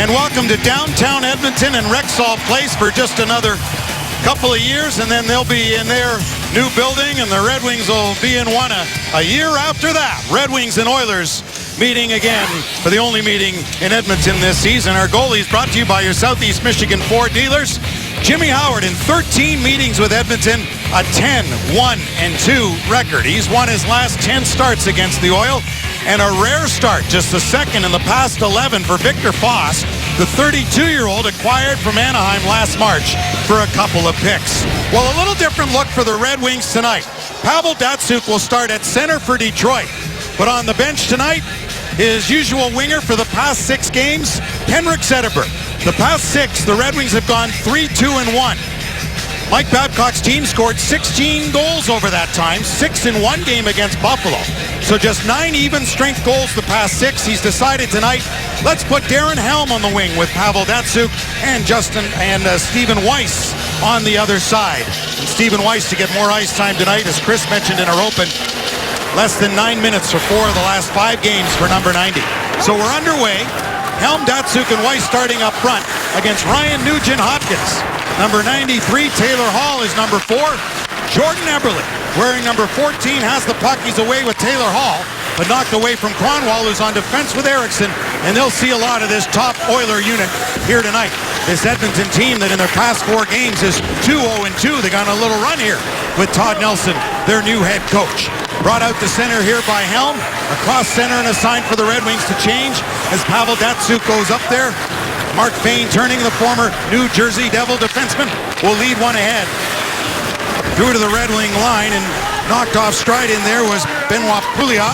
And welcome to downtown Edmonton and Rexall Place for just another couple of years, and then they'll be in their new building, and the Red Wings will be in one a year after that. Red Wings and Oilers meeting again for the only meeting in Edmonton this season. Our goalie is brought to you by your Southeast Michigan Ford dealers. Jimmy Howard in 13 meetings with Edmonton, a 10-1-2 record. He's won his last 10 starts against the Oil, and a rare start, just the second in the past 11 for Victor Foss, the 32-year-old acquired from Anaheim last March for a couple of picks. Well, a little different look for the Red Wings tonight. Pavel Datsyuk will start at center for Detroit, but on the bench tonight, his usual winger for the past 6 games, Henrik Zetterberg. The past 6, the Red Wings have gone 3-2-1. Mike Babcock's team scored 16 goals over that time, 6 in one game against Buffalo. So just 9 even strength goals the past 6. He's decided tonight, let's put Darren Helm on the wing with Pavel Datsyuk and Stephen Weiss on the other side. And Stephen Weiss to get more ice time tonight, as Chris mentioned in our open. Less than 9 minutes for 4 of the last 5 games for number 90. So we're underway. Helm, Datsyuk, and Weiss starting up front against Ryan Nugent-Hopkins. Number 93, Taylor Hall, is number 4. Jordan Eberle, wearing number 14, has the puck. He's away with Taylor Hall, but knocked away from Kronwall, who's on defense with Eriksson, and they'll see a lot of this top Oiler unit here tonight. This Edmonton team that in their past 4 games is 2-0-2. They got a little run here with Todd Nelson, their new head coach. Brought out to center here by Helm. Across center and a sign for the Red Wings to change as Pavel Datsyuk goes up there. Mark Fane, turning the former New Jersey Devil defenseman, will lead one ahead. Through to the Red Wing line, and knocked off stride in there was Benoit Pouliot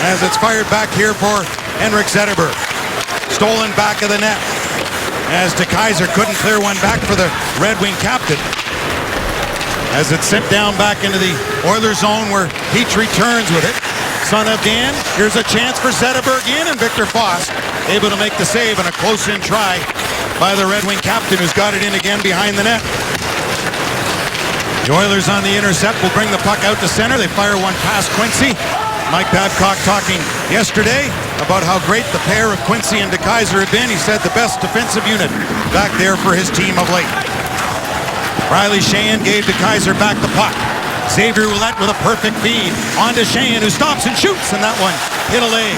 as it's fired back here for Henrik Zetterberg. Stolen back of the net as DeKeyser couldn't clear one back for the Red Wing captain. As it's sent down back into the Oilers zone where Petrie returns with it. Son of Dan, here's a chance for Zetterberg in, and Victor Foss able to make the save, and a close-in try by the Red Wing captain, who's got it in again behind the net. The Oilers on the intercept will bring the puck out to center. They fire one past Quincy. Mike Babcock talking yesterday about how great the pair of Quincy and DeKeyser have been. He said the best defensive unit back there for his team of late. Riley Sheahan gave DeKeyser back the puck. Xavier Ouellette with a perfect feed. On to Sheahan, who stops and shoots, and that one hit a leg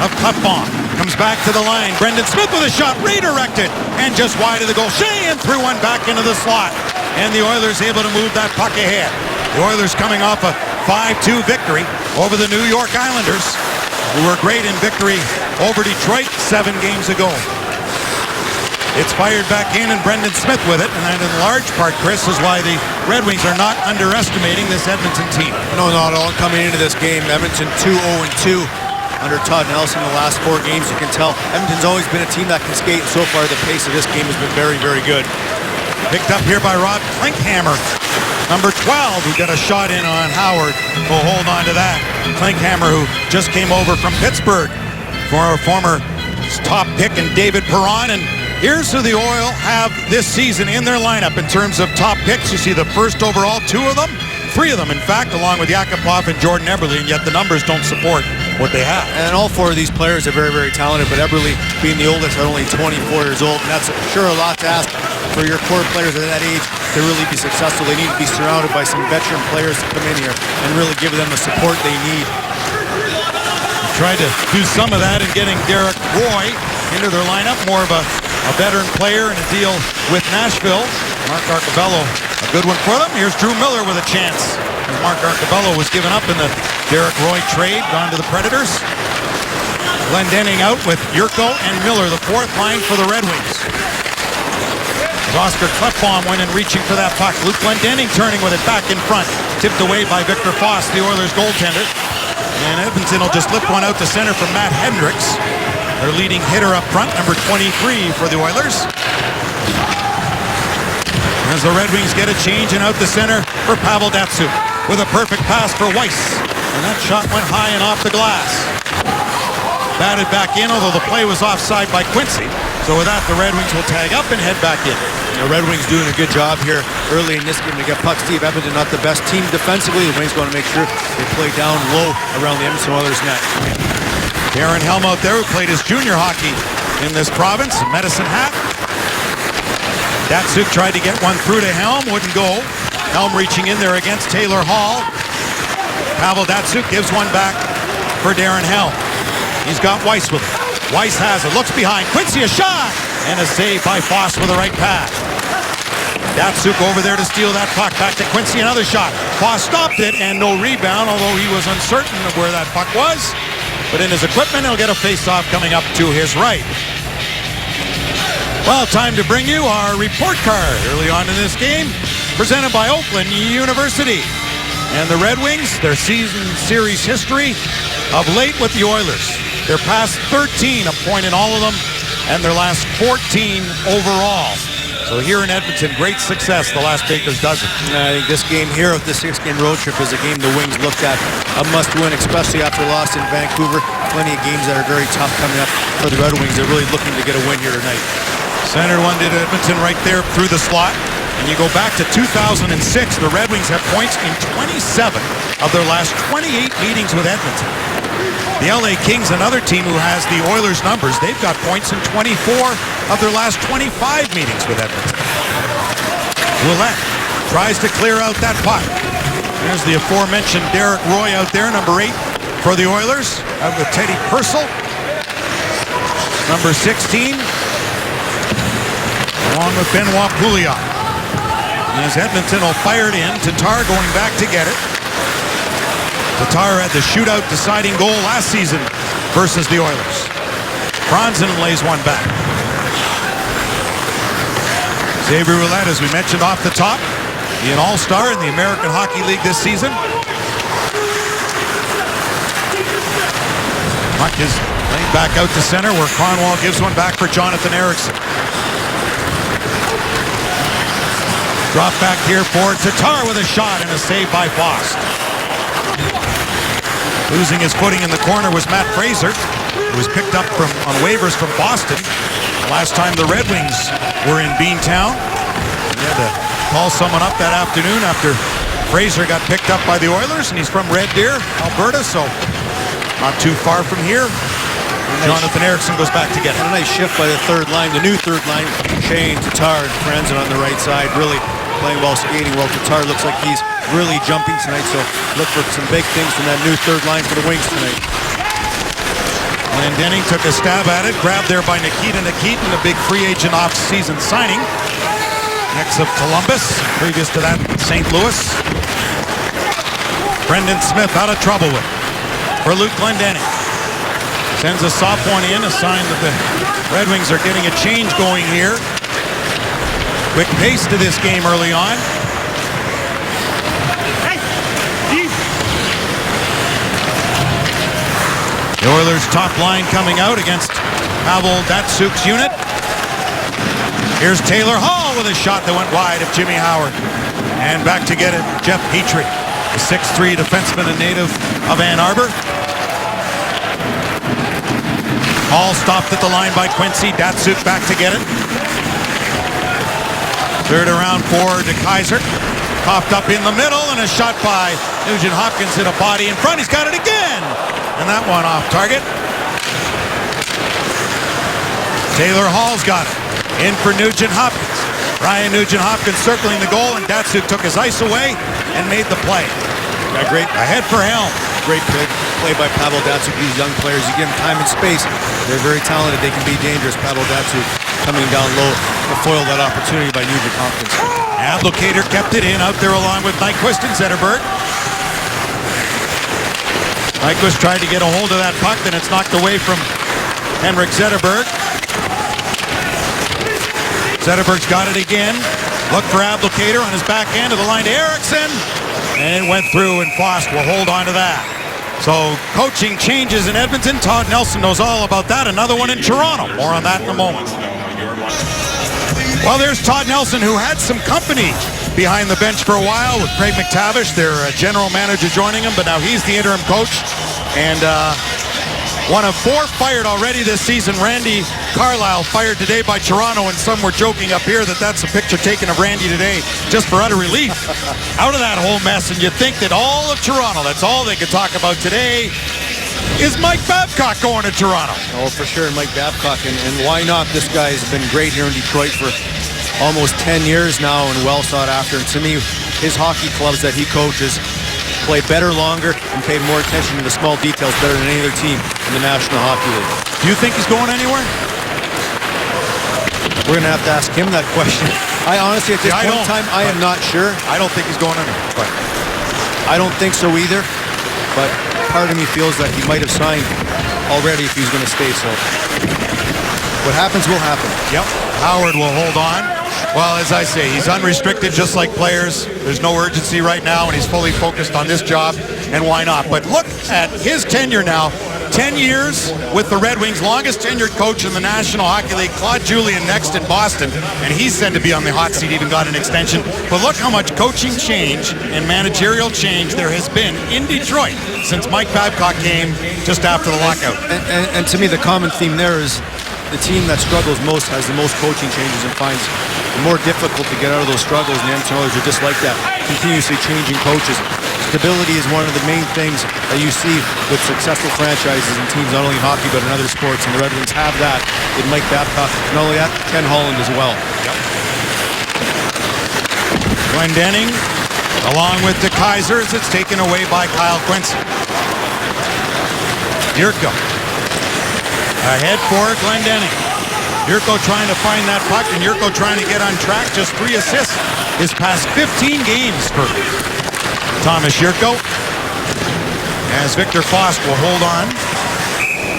of Klefbom. Comes back to the line. Brendan Smith with a shot, redirected, and just wide of the goal. Sheahan threw one back into the slot, and the Oilers able to move that puck ahead. The Oilers coming off a 5-2 victory over the New York Islanders, who were great in victory over Detroit 7 games ago. It's fired back in, and Brendan Smith with it, and that in large part, Chris, is why the Red Wings are not underestimating this Edmonton team. No, not at all. Coming into this game, Edmonton 2-0-2 under Todd Nelson the last 4 games. You can tell Edmonton's always been a team that can skate, and so far the pace of this game has been very, very good. Picked up here by Rob Klinkhammer, number 12, who got a shot in on Howard. We'll hold on to that. Klinkhammer, who just came over from Pittsburgh for a former top pick, and David Perron. And here's who the Oil have this season in their lineup in terms of top picks. You see the first overall, 2 of them, 3 of them, in fact, along with Yakupov and Jordan Eberle, and yet the numbers don't support what they have. And all 4 of these players are very, very talented, but Eberle being the oldest at only 24 years old, and that's sure a lot to ask for your core players at that age to really be successful. They need to be surrounded by some veteran players to come in here and really give them the support they need. Tried to do some of that in getting Derek Roy into their lineup, more of a veteran player in a deal with Nashville. Mark Arcobello, a good one for them. Here's Drew Miller with a chance. Mark Arcobello was given up in the Derek Roy trade, gone to the Predators. Glendening out with Yurko and Miller, the 4th line for the Red Wings. Oscar Klefbom went in reaching for that puck. Luke Glendening turning with it back in front. Tipped away by Victor Foss, the Oilers goaltender. And Edmonton will just lift one out to center from Matt Hendricks, their leading hitter up front, number 23 for the Oilers. As the Red Wings get a change, and out the center for Pavel Datsyuk with a perfect pass for Weiss. And that shot went high and off the glass. Batted back in, although the play was offside by Quincy. So with that, the Red Wings will tag up and head back in. The Red Wings doing a good job here early in this game to get pucks. Steve Edmonton, not the best team defensively. The Wings going to make sure they play down low around the Edmonton Oilers net. Darren Helm out there, who played his junior hockey in this province, Medicine Hat. Datsuk tried to get one through to Helm, wouldn't go. Helm reaching in there against Taylor Hall. Pavel Datsuk gives one back for Darren Helm. He's got Weiss with it. Weiss has it, looks behind. Quincy, a shot! And a save by Foss with the right pass. Datsuk over there to steal that puck. Back to Quincy, another shot. Foss stopped it and no rebound, although he was uncertain of where that puck was. But in his equipment, he'll get a face-off coming up to his right. Well, time to bring you our report card early on in this game, presented by Oakland University. And the Red Wings, their season series history of late with the Oilers. Their past 13, a point in all of them, and their last 14 overall. So here in Edmonton, great success the last Baker's dozen. I think this game here, the 6-game road trip, is a game the Wings looked at a must-win, especially after loss in Vancouver. Plenty of games that are very tough coming up for the Red Wings. They're really looking to get a win here tonight. Center one to Edmonton right there through the slot. And you go back to 2006, the Red Wings have points in 27 of their last 28 meetings with Edmonton. The LA Kings, another team who has the Oilers' numbers, they've got points in 24 of their last 25 meetings with Edmonton. Ouellette tries to clear out that puck. There's the aforementioned Derek Roy out there, number 8 for the Oilers, out with Teddy Purcell. Number 16, along with Benoit Pouliot. As Edmonton will fire it in, Tatar going back to get it. Tatar had the shootout deciding goal last season versus the Oilers. Franzen lays one back. Xavier Ouellette, as we mentioned off the top, be an all-star in the American Hockey League this season. Puck is laid back out to center where Kronwall gives one back for Jonathan Ericsson. Drop back here for Tatar with a shot and a save by Foss. Losing his footing in the corner was Matt Fraser, who was picked up on waivers from Boston. The last time the Red Wings were in Beantown. He had to call someone up that afternoon after Fraser got picked up by the Oilers, and he's from Red Deer, Alberta, so not too far from here. Jonathan Ericsson goes back to get it. A nice shift by the third line, the new third line. Shane, Tatar, and Franzen on the right side, really playing well, skating well. Tatar looks like he's really jumping tonight, so look for some big things from that new third line for the Wings tonight. Glendening took a stab at it, grabbed there by Nikita Nikitin, a big free agent off-season signing. Next of Columbus, previous to that, St. Louis. Brendan Smith out of trouble with it for Luke Glendening. Sends a soft one in, a sign that the Red Wings are getting a change going here. Quick pace to this game early on. The Oilers' top line coming out against Pavel Datsuk's unit. Here's Taylor Hall with a shot that went wide of Jimmy Howard. And back to get it, Jeff Petrie, the 6'3" defenseman and native of Ann Arbor. Hall stopped at the line by Quincy. Datsuk back to get it. Third around for DeKaiser. Popped up in the middle and a shot by Nugent Hopkins hit a body in front. He's got it again. And that one off target. Taylor Hall's got it. In for Nugent Hopkins. Ryan Nugent Hopkins circling the goal, and Datsuk took his ice away and made the play. Great ahead for Helm. Great play by Pavel Datsuk. These young players, you give them time and space. They're very talented. They can be dangerous. Pavel Datsuk coming down low to foil that opportunity by Nugent Hopkins. Abdelkader kept it in out there along with Nyquist and Zetterberg. Nyquist tried to get a hold of that puck, then it's knocked away from Henrik Zetterberg. Zetterberg's got it again. Look for Abdelkader on his back end of the line to Ericsson. And it went through, and Foss will hold on to that. So coaching changes in Edmonton. Todd Nelson knows all about that. Another one in Toronto. More on that in a moment. Well, there's Todd Nelson, who had some company behind the bench for a while with Craig McTavish, their general manager, joining him, but now he's the interim coach. And one of 4 fired already this season. Randy Carlyle fired today by Toronto, and some were joking up here that that's a picture taken of Randy today just for utter relief out of that whole mess. And you think that all of Toronto, that's all they could talk about today. is Mike Babcock going to Toronto? Oh, for sure, Mike Babcock, and why not? This guy has been great here in Detroit for almost 10 years now and well sought after. And to me, his hockey clubs that he coaches play better, longer, and pay more attention to the small details better than any other team in the National Hockey League. Do you think he's going anywhere? We're going to have to ask him that question. I honestly, at this point in time, I am not sure. I don't think he's going anywhere. But I don't think so either. But part of me feels that he might have signed already if he's going to stay. So what happens will happen. Yep. Howard will hold on. Well, as I say, he's unrestricted just like players. There's no urgency right now, and he's fully focused on this job, and why not? But look at his tenure now. 10 years with the Red Wings, longest tenured coach in the National Hockey League. Claude Julien next in Boston, and he's said to be on the hot seat, even got an extension. But look how much coaching change and managerial change there has been in Detroit since Mike Babcock came just after the lockout. And to me, the common theme there is the team that struggles most has the most coaching changes and finds it more difficult to get out of those struggles, and the Edmonton Oilers are just like that, continuously changing coaches. Stability is one of the main things that you see with successful franchises and teams, not only in hockey but in other sports, and the Red Wings have that with Mike Babcock. Not only that, Ken Holland as well. Yep. Glendening, along with the Kaisers, it's taken away by Kyle Quincy. Yurko. Ahead for Glendening. Yurko trying to find that puck, and Yurko trying to get on track. Just 3 assists his past 15 games for Thomas Yurko. As Victor Foss will hold on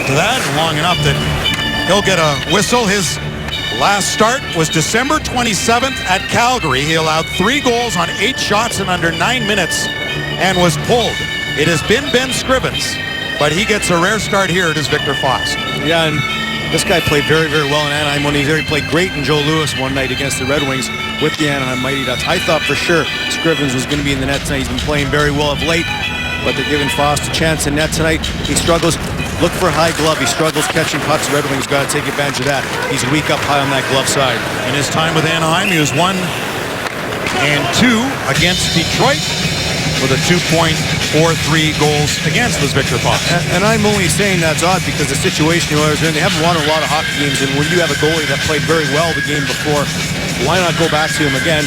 to that long enough that he'll get a whistle. His last start was December 27th at Calgary. He allowed 3 goals on 8 shots in under 9 minutes and was pulled. It has been Ben Scrivens, but he gets a rare start here. It is Victor Foss. Yeah, and this guy played very, very well in Anaheim when he was there. He played great in Joe Louis one night against the Red Wings with the Anaheim Mighty Ducks. I thought for sure Scrivens was going to be in the net tonight. He's been playing very well of late, but they're giving Foss a chance in net tonight. He struggles. Look for high glove. He struggles catching pucks. The Red Wings got to take advantage of that. He's weak up high on that glove side. In his time with Anaheim, he was 1 and 2 against Detroit with a 2.43 goals against was Victor Foss. And I'm only saying that's odd because the situation the Oilers are in, they haven't won a lot of hockey games, and when you have a goalie that played very well the game before, why not go back to him again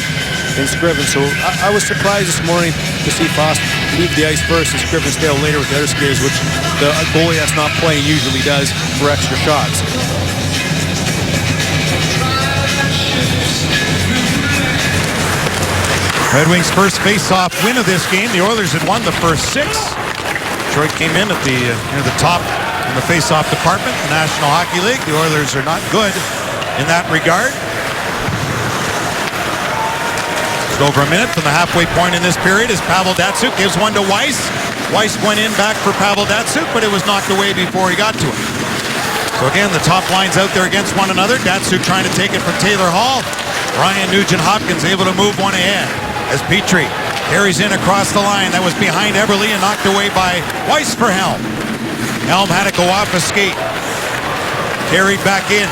in Scrivens? So I was surprised this morning to see Foss leave the ice first and Scrivens stay out later with the other skaters, which the goalie that's not playing usually does for extra shots. Red Wings' first face-off win of this game. The Oilers had won the first 6. Detroit came in at the near the top in the face-off department, the National Hockey League. The Oilers are not good in that regard. Just over a minute from the halfway point in this period as Pavel Datsyuk gives one to Weiss. Weiss went in back for Pavel Datsyuk, but it was knocked away before he got to it. So again, the top line's out there against one another. Datsyuk trying to take it from Taylor Hall. Ryan Nugent-Hopkins able to move one ahead as Petrie carries in across the line. That was behind Eberle and knocked away by Weiss for Helm. Helm had to go off a skate. Carried back in.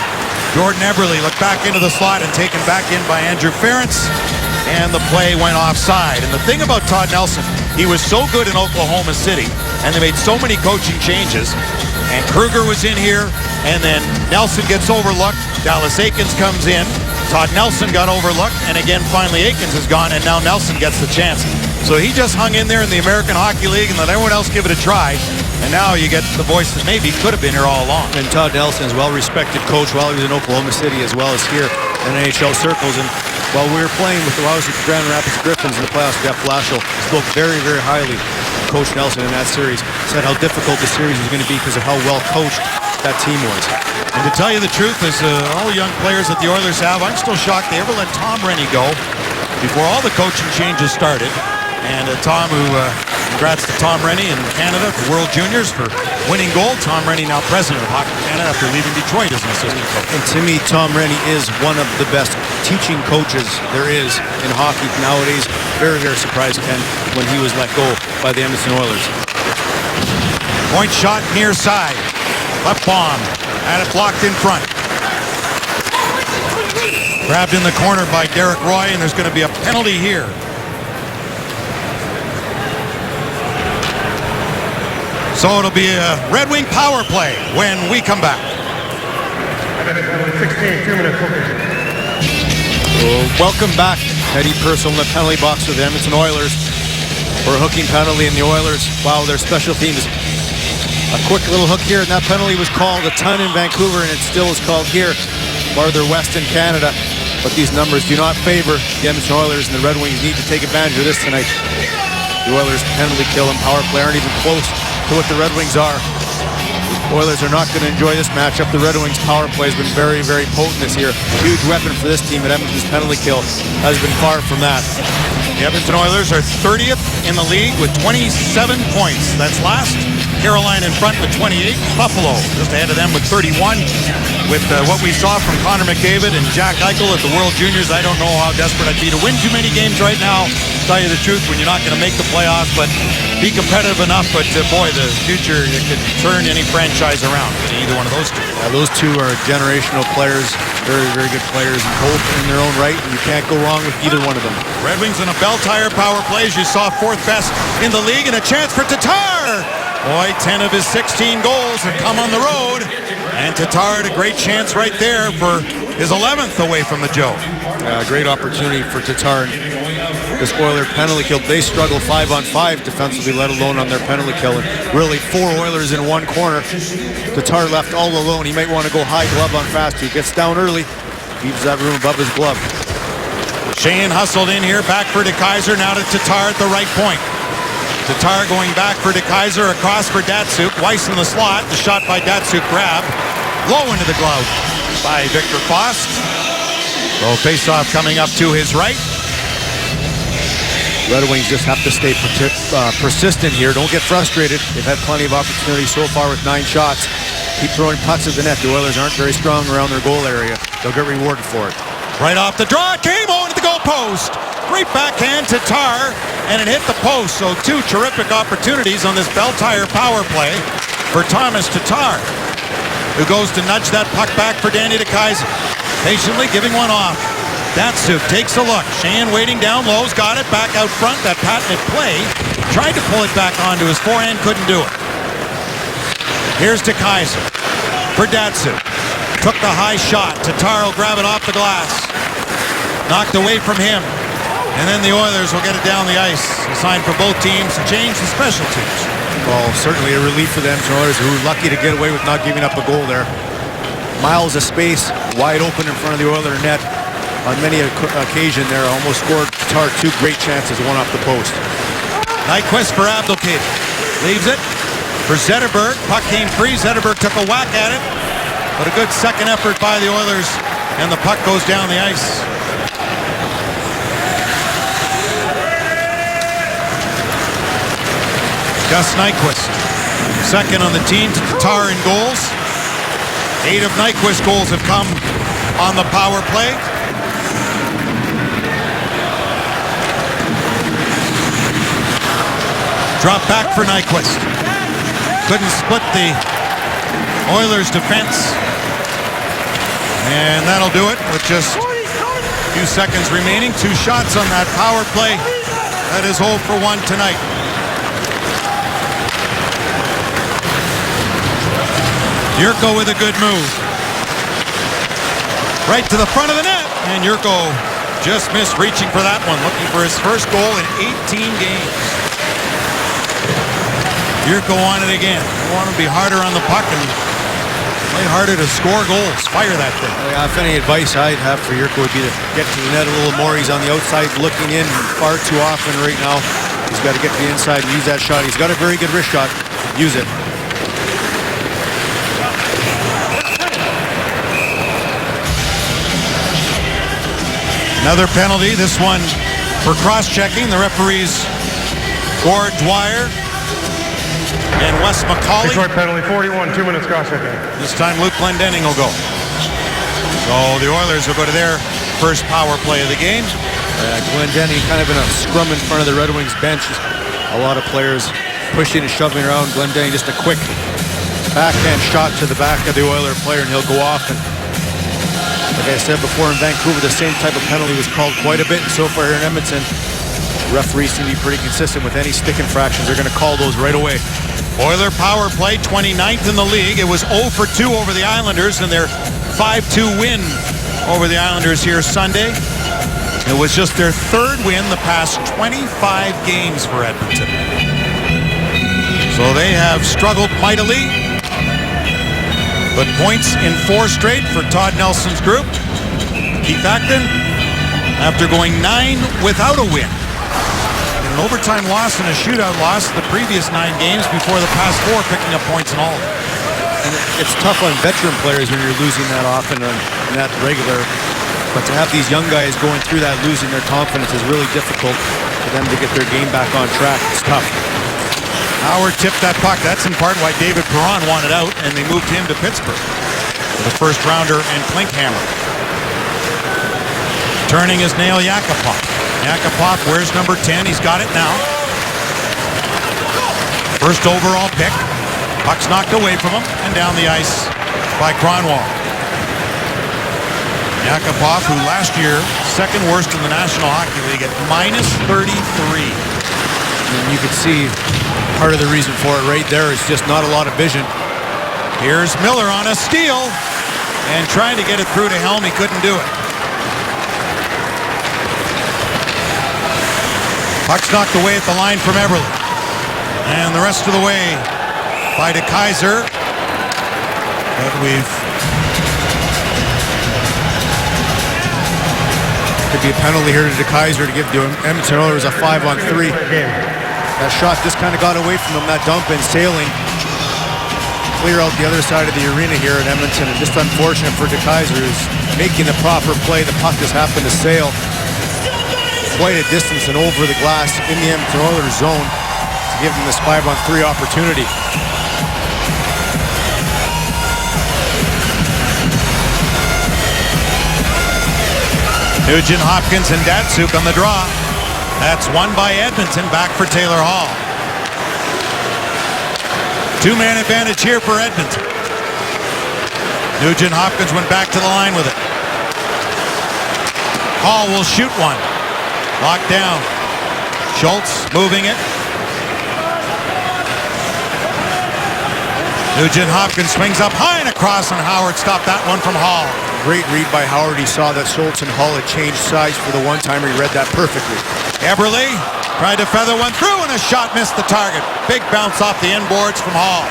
Jordan Eberle looked back into the slot and taken back in by Andrew Ferentz. And the play went offside. And the thing about Todd Nelson, he was so good in Oklahoma City, and they made so many coaching changes. And Kruger was in here, and then Nelson gets overlooked. Dallas Eakins comes in. Todd Nelson got overlooked, and again, finally Eakins is gone, and now Nelson gets the chance. So he just hung in there in the American Hockey League and let everyone else give it a try. And now you get the voice that maybe could have been here all along. And Todd Nelson is a well-respected coach while he was in Oklahoma City as well as here in NHL circles. And while we were playing with the Grand Rapids Griffins in the playoffs, Jeff Blashill spoke very, very highly of Coach Nelson in that series. Said how difficult the series was going to be because of how well coached that team was. And to tell you the truth, as all the young players that the Oilers have, I'm still shocked they ever let Tom Rennie go before all the coaching changes started. And Tom, who congrats to Tom Rennie in Canada for World Juniors for winning gold. Tom Rennie now president of Hockey Canada after leaving Detroit as an assistant coach. And to me, Tom Rennie is one of the best teaching coaches there is in hockey nowadays. Very, very surprised, Ken, when he was let go by the Edmonton Oilers. Point shot near side. Left bomb. Had it blocked in front. Grabbed in the corner by Derek Roy, and there's going to be a penalty here. So it'll be a Red Wing power play when we come back. 16, 2 minutes. Welcome back. Eddie Purcell in the penalty box for the Edmonton Oilers for a hooking penalty, and the Oilers, wow, their special teams. A quick little hook here, and that penalty was called a ton in Vancouver, and it still is called here, farther west in Canada. But these numbers do not favor the Edmonton Oilers, and the Red Wings need to take advantage of this tonight. The Oilers penalty kill and power play aren't even close to what the Red Wings are. The Oilers are not going to enjoy this matchup. The Red Wings power play has been very, very potent this year. Huge weapon for this team, at Edmonton's penalty kill has been far from that. The Edmonton Oilers are 30th in the league with 27 points. That's last. Carolina in front with 28. Buffalo just ahead of them with 31. With what we saw from Connor McDavid and Jack Eichel at the World Juniors, I don't know how desperate I'd be to win too many games right now. Tell you the truth, when you're not going to make the playoffs, but be competitive enough. But boy, the future, it could turn any franchise around. Either one of those two. Those two are generational players, very, very good players, both in their own right, and you can't go wrong with either one of them. Red Wings in a Bell Tire power play, as you saw, fourth best in the league, and a chance for Tatar. Boy, 10 of his 16 goals have come on the road, and Tatar had a great chance right there for his 11th away from the Joe. Great opportunity for Tatar. This Oiler penalty kill, they struggle 5-on-5 defensively, let alone on their penalty kill. And really, 4 Oilers in one corner. Tatar left all alone. He might want to go high glove on fast. He gets down early, leaves that room above his glove. Shane hustled in here, back for DeKeyser, now to Tatar at the right point. Tatar going back for DeKeyser, across for Datsyuk. Weiss in the slot, the shot by Datsyuk grab. Low into the glove by Victor Foss. So face-off coming up to his right. Red Wings just have to stay persistent here. Don't get frustrated. They've had plenty of opportunities so far with 9 shots. Keep throwing putts at the net. The Oilers aren't very strong around their goal area. They'll get rewarded for it. Right off the draw, came on to the goal post. Great backhand to Tatar, and it hit the post. So 2 terrific opportunities on this Bell Tire power play for Thomas Tatar, who goes to nudge that puck back for Danny DeKeyser. Patiently giving one off. Datsyuk takes a look. Shane waiting down low's got it back out front. That patented play. Tried to pull it back onto his forehand, couldn't do it. Here's DeKeyser for Datsyuk. Took the high shot. Tatar will grab it off the glass. Knocked away from him. And then the Oilers will get it down the ice. A sign for both teams to change the special teams. Well, certainly a relief for them. Oilers who were lucky to get away with not giving up a goal there. Miles of space, wide open in front of the Oiler net. On many occasion there, almost scored Tatar 2 great chances, one off the post. Nyquist for Abdelkader. Leaves it for Zetterberg. Puck came free. Zetterberg took a whack at it. But a good second effort by the Oilers. And the puck goes down the ice. Gus Nyquist, second on the team to Tatar in goals. 8 of Nyquist's goals have come on the power play. Drop back for Nyquist. Couldn't split the Oilers' defense. And that'll do it with just a few seconds remaining. 2 shots on that power play. That is 0 for 1 tonight. Yurko with a good move. Right to the front of the net. And Yurko just missed reaching for that one. Looking for his first goal in 18 games. Yurko wanted it again. You want to be harder on the puck and play harder to score goals. Fire that thing. If any advice I'd have for Yurko would be to get to the net a little more. He's on the outside looking in far too often right now. He's got to get to the inside and use that shot. He's got a very good wrist shot. Use it. Another penalty, this one for cross-checking. The referees, Gord Dwyer and Wes McCauley. Detroit penalty, 41, 2 minutes cross-checking. This time Luke Glendening will go. So the Oilers will go to their first power play of the game. Glendening kind of in a scrum in front of the Red Wings bench. A lot of players pushing and shoving around. Glendening just a quick backhand shot to the back of the Oiler player, and he'll go off. And like I said before, in Vancouver, the same type of penalty was called quite a bit. And so far here in Edmonton, referees seem to be pretty consistent with any stick infractions. They're going to call those right away. Oiler power play, 29th in the league. It was 0 for 2 over the Islanders in their 5-2 win over the Islanders here Sunday. It was just their third win the past 25 games for Edmonton. So they have struggled mightily. But points in 4 straight for Todd Nelson's group. Keith Acton, after going 9 without a win. An overtime loss and a shootout loss the previous 9 games before the past 4 picking up points in all of them. And it's tough on veteran players when you're losing that often and that regular. But to have these young guys going through that, losing their confidence, is really difficult for them to get their game back on track. It's tough. Howard tipped that puck. That's in part why David Perron wanted out, and they moved him to Pittsburgh for the first rounder and Klinkhammer. Turning is Nail Yakupov. Yakupov wears number 10. He's got it now. First overall pick. Puck's knocked away from him and down the ice by Kronwall. Yakupov, who last year second worst in the National Hockey League at -33. And you can see part of the reason for it right there is just not a lot of vision. Here's Miller on a steal and trying to get it through to Helm. He couldn't do it. Puck's knocked away at the line from Eberle. And the rest of the way by DeKeyser. But could be a penalty here to DeKeyser to give to him. Edmonton Oilers a 5-on-3. That shot just kind of got away from him, that dump and sailing. Clear out the other side of the arena here in Edmonton, and just unfortunate for DeKeyser, who's making the proper play. The puck just happened to sail quite a distance and over the glass in the Edmonton Oilers zone to give them this 5-on-3 opportunity. Nugent Hopkins and Datsuk on the draw. That's won by Edmonton, back for Taylor Hall. 2-man advantage here for Edmonton. Nugent Hopkins went back to the line with it. Hall will shoot one. Locked down. Schultz moving it. Nugent Hopkins swings up high and across, and Howard stopped that one from Hall. Great read by Howard. He saw that Schultz and Hall had changed sides for the one-timer. He read that perfectly. Eberle tried to feather one through, and a shot missed the target. Big bounce off the end boards from Hall.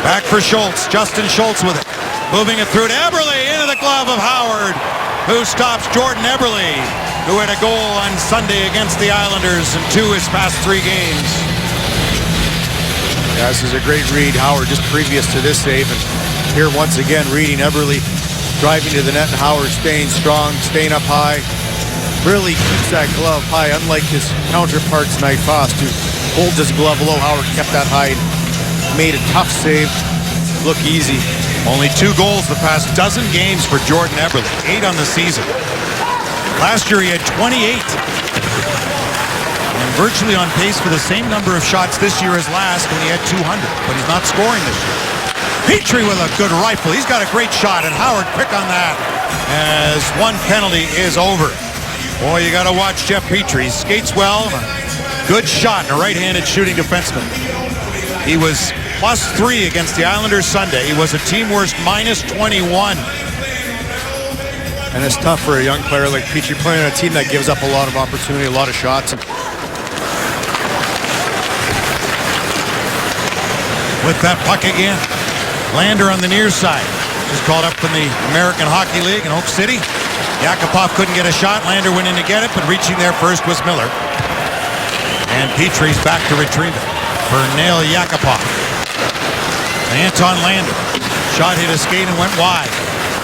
Back for Schultz. Justin Schultz with it. Moving it through to Eberle into the glove of Howard, who stops Jordan Eberle, who had a goal on Sunday against the Islanders in 2 his past 3 games. Yeah, this is a great read, Howard, just previous to this save. And here once again, reading Eberle, driving to the net, and Howard staying strong, staying up high. Really keeps that glove high, unlike his counterpart tonight, Frost, who holds his glove low. Howard kept that high and made a tough save look easy. Only 2 goals the past dozen games for Jordan Eberle, 8 on the season. Last year he had 28. And virtually on pace for the same number of shots this year as last when he had 200, but he's not scoring this year. Petrie with a good rifle. He's got a great shot, and Howard quick on that as one penalty is over. Boy, you got to watch Jeff Petrie. He skates well. Good shot and a right-handed shooting defenseman. He was +3 against the Islanders Sunday. He was a team worst -21. And it's tough for a young player like Petrie playing on a team that gives up a lot of opportunity, a lot of shots. With that puck again. Lander on the near side. Just called up from the American Hockey League in Oak City. Yakupov couldn't get a shot. Lander went in to get it, but reaching there first was Miller. And Petrie's back to retrieve it for Nail Yakupov. Anton Lander. Shot hit a skate and went wide.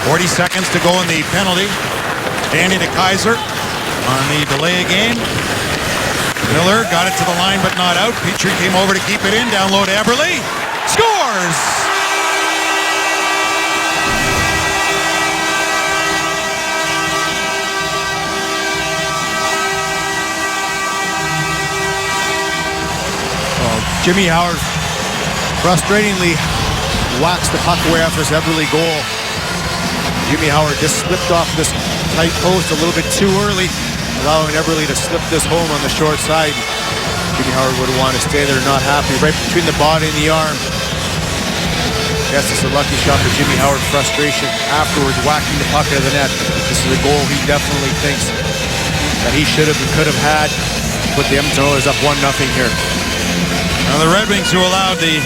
40 seconds to go in the penalty. Danny DeKeyser on the delay of game. Miller got it to the line but not out. Petrie came over to keep it in. Down low to Eberle. Scores! Jimmy Howard frustratingly whacks the puck away after his Eberle goal. Jimmy Howard just slipped off this tight post a little bit too early, allowing Eberle to slip this home on the short side. Jimmy Howard would have wanted to stay there, not happy. Right between the body and the arm. Yes, it's a lucky shot for Jimmy Howard. Frustration afterwards, whacking the puck out of the net. This is a goal he definitely thinks that he should have and could have had. Put the Edmonton Oilers up 1-0 here. Now the Red Wings, who allowed the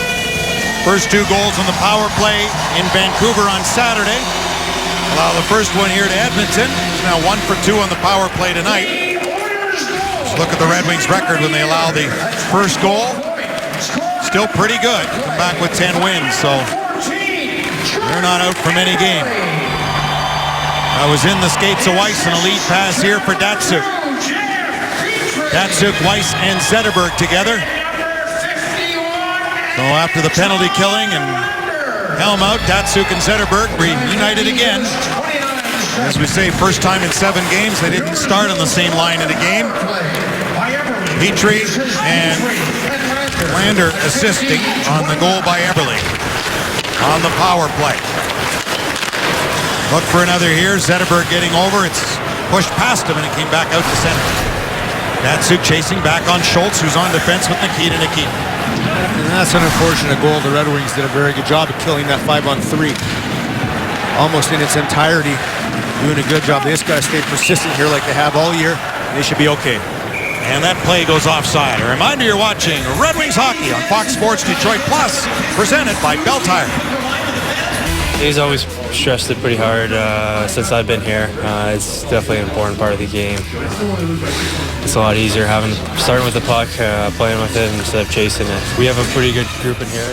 first 2 goals on the power play in Vancouver on Saturday, allow the first one here to Edmonton. It's now 1 for 2 on the power play tonight. Let's look at the Red Wings record when they allow the first goal. Still pretty good. Come back with 10 wins, so they're not out from any game. I was in the skates of Weiss, an elite pass here for Datsuk. Datsuk, Weiss, and Zetterberg together. So after the penalty killing and Helm out, Datsuk and Zetterberg reunited again. As we say, first time in 7 games, they didn't start on the same line in a game. Petrie and Lander assisting on the goal by Eberle on the power play. Look for another here. Zetterberg getting over. It's pushed past him and it came back out to center. Datsuk chasing back on Schultz, who's on defense with Nikita. And that's an unfortunate goal. The Red Wings did a very good job of killing that 5-on-3. Almost in its entirety. Doing a good job. They just got to stay persistent here like they have all year. They should be okay. And that play goes offside. A reminder, you're watching Red Wings hockey on Fox Sports Detroit Plus, presented by Bell Tire. He's always stressed it pretty hard since I've been here. It's definitely an important part of the game. It's a lot easier starting with the puck, playing with it instead of chasing it. We have a pretty good group in here.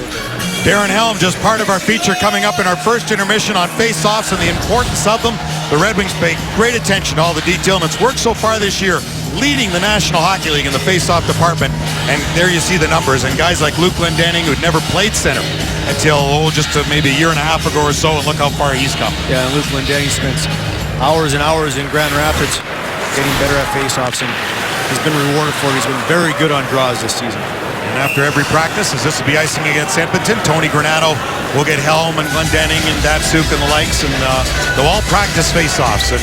Darren Helm, just part of our feature coming up in our first intermission on face-offs and the importance of them. The Red Wings pay great attention to all the detail, and it's worked so far this year, leading the National Hockey League in the face-off department. And there you see the numbers. And guys like Luke Glendening, who'd never played center until just maybe a year and a half ago or so, and look how far he's come. Yeah, and Luke Glendening spends hours and hours in Grand Rapids getting better at face-offs, and he's been rewarded for it. He's been very good on draws this season. And after every practice, as this will be icing against Edmonton, Tony Granato will get Helm and Glendening and Datsuk and the likes, and they'll all practice face-offs, and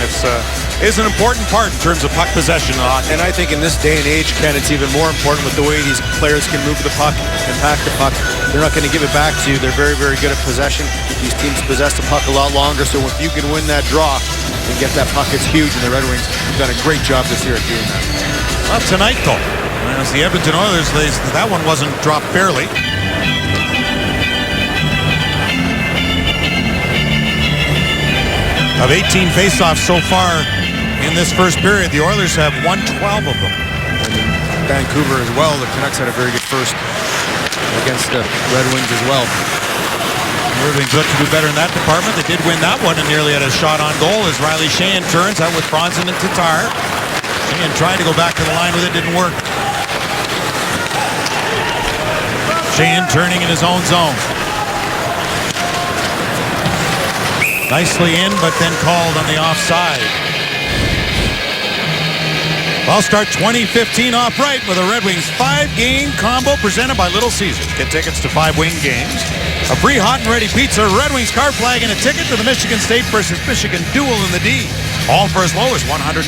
it's an important part in terms of puck possession. And I think in this day and age, Ken, it's even more important with the way these players can move the puck and pack the puck. They're not going to give it back to you. They're very, very good at possession. These teams possess the puck a lot longer, so if you can win that draw and get that puck, it's huge, and the Red Wings have done a great job this year at doing that. Not tonight, though. As the Edmonton Oilers, that one wasn't dropped fairly. Of 18 faceoffs so far in this first period, the Oilers have won 12 of them. Vancouver as well. The Canucks had a very good first against the Red Wings as well. The Red Wings look to do better in that department. They did win that one and nearly had a shot on goal as Riley Sheahan turns out with Bronson and Tatar. Sheahan tried to go back to the line with it, didn't work. Sheahan turning in his own zone. Nicely in, but then called on the offside. I'll start 2015 off right with a Red Wings 5-game combo presented by Little Caesars. Get tickets to 5 wing games, a free hot and ready pizza, Red Wings car flag, and a ticket to the Michigan State versus Michigan duel in the D. All for as low as $195.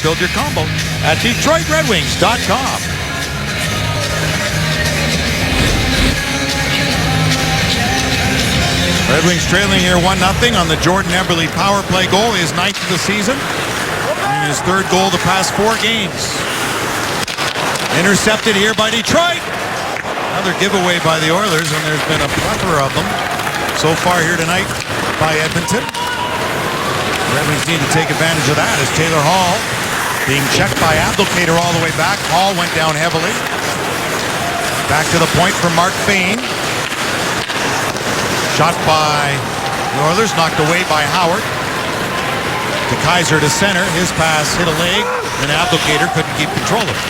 Build your combo at DetroitRedWings.com. Red Wings trailing here 1-0 on the Jordan Eberle power play goal, his 9th of the season. And his 3rd goal the past 4 games. Intercepted here by Detroit. Another giveaway by the Oilers, and there's been a plethora of them so far here tonight by Edmonton. The Red Wings need to take advantage of that as Taylor Hall being checked by Abdelkader all the way back. Hall went down heavily. Back to the point for Mark Fane. Shot by the Oilers, knocked away by Howard. To Kaiser to center. His pass hit a leg, and Abdelkader couldn't keep control of it.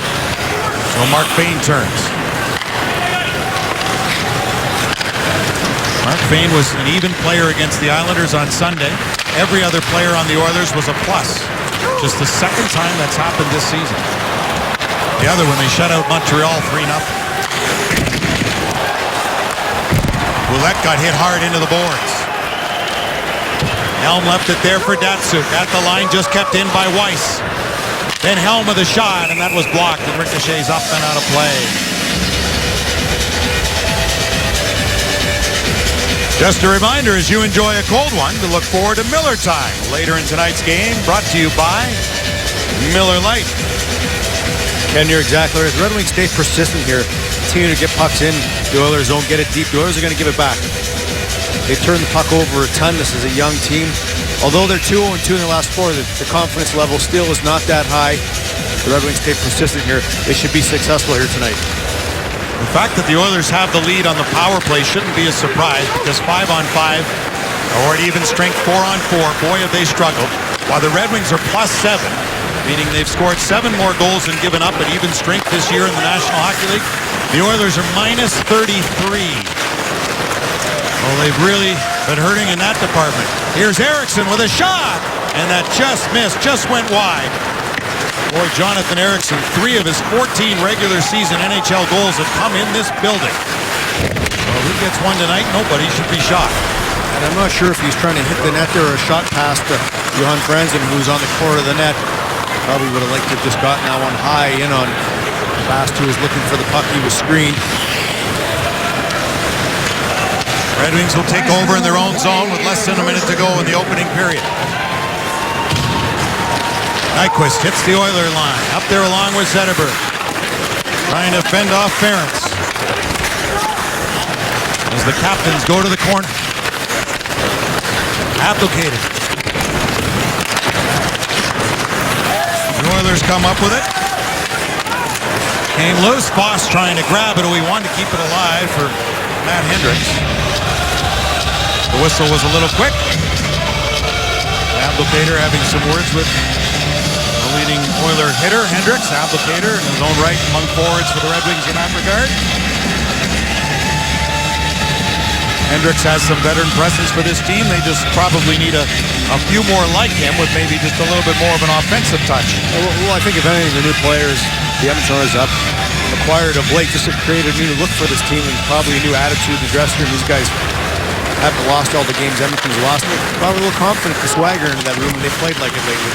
So Mark Fane turns. Mark Fane was an even player against the Islanders on Sunday. Every other player on the Oilers was a plus. Just the 2nd time that's happened this season. The other when they shut out Montreal 3-0. Ouellette got hit hard into the boards. Helm left it there for Datsuk. At the line, just kept in by Weiss. Then Helm with a shot, and that was blocked, and ricochets up and out of play. Just a reminder, as you enjoy a cold one, to look forward to Miller Time later in tonight's game, brought to you by Miller Lite. Ken, you're exactly right. The Red Wings stay persistent here. Continue to get pucks in the Oilers zone, get it deep. The Oilers are going to give it back. They turn the puck over a ton. This is a young team. Although they're 2-0-2 in the last 4, the confidence level still is not that high. The Red Wings stay persistent here. They should be successful here tonight. The fact that the Oilers have the lead on the power play shouldn't be a surprise, because 5-on-5 or at even strength 4-on-4, boy have they struggled. While the Red Wings are +7, meaning they've scored 7 more goals than given up at even strength this year in the National Hockey League. The Oilers are -33. Well, they've really been hurting in that department. Here's Eriksson with a shot, and that just missed, just went wide. Boy, Jonathan Eriksson, 3 of his 14 regular season NHL goals have come in this building. Well, who gets one tonight? Nobody should be shot. And I'm not sure if he's trying to hit the net there or a shot past Johan Franzen, who's on the corner of the net. Probably would have liked to have just gotten that one high in on Fast, who was looking for the puck. He was screened. Red Wings will take over in their own zone with less than a minute to go in the opening period. Nyquist hits the Oiler line. Up there along with Zetterberg. Trying to fend off Ference. As the captains go to the corner. Applicated. The Oilers come up with it. Came loose. Foss trying to grab it. We wanted to keep it alive for Matt Hendricks. The whistle was a little quick. Applicator having some words with the leading Oiler hitter, Hendricks. Applicator in his own right among forwards for the Red Wings in that regard. Hendricks has some veteran presence for this team. They just probably need a few more like him with maybe just a little bit more of an offensive touch. Well, I think if anything, the new players, the Edmonton Oilers have acquired of late just to create a new look for this team and probably a new attitude in the dressing room. These guys haven't lost all the games Edmonton's lost. Probably a little confident to swagger into that room, and they played like it lately.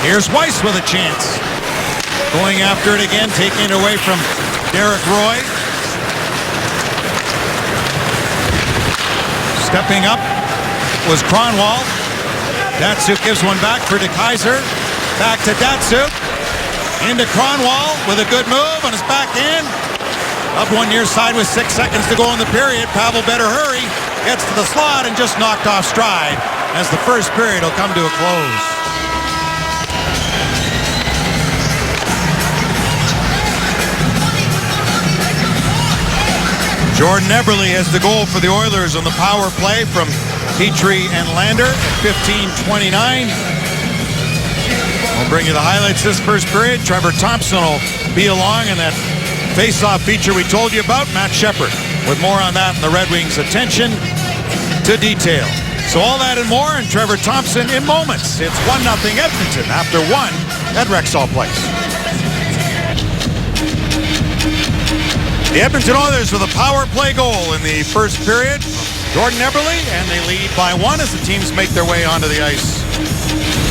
Here's Weiss with a chance. Going after it again, taking it away from Derek Roy. Stepping up was Kronwall. Datsuk gives one back for DeKeyser. Back to Datsuk. Into Kronwall with a good move and is back in. Up one near side with 6 seconds to go in the period. Pavel better hurry. Gets to the slot and just knocked off stride as the first period will come to a close. Jordan Eberle has the goal for the Oilers on the power play from Petrie and Lander at 15:29. We'll bring you the highlights this first period. Trevor Thompson will be along in that face-off feature we told you about. Matt Shepard with more on that and the Red Wings' attention to detail. So all that and more, and Trevor Thompson in moments. It's 1-0 Edmonton after 1 at Rexall Place. The Edmonton Oilers with a power play goal in the first period. Jordan Eberle, and they lead by 1 as the teams make their way onto the ice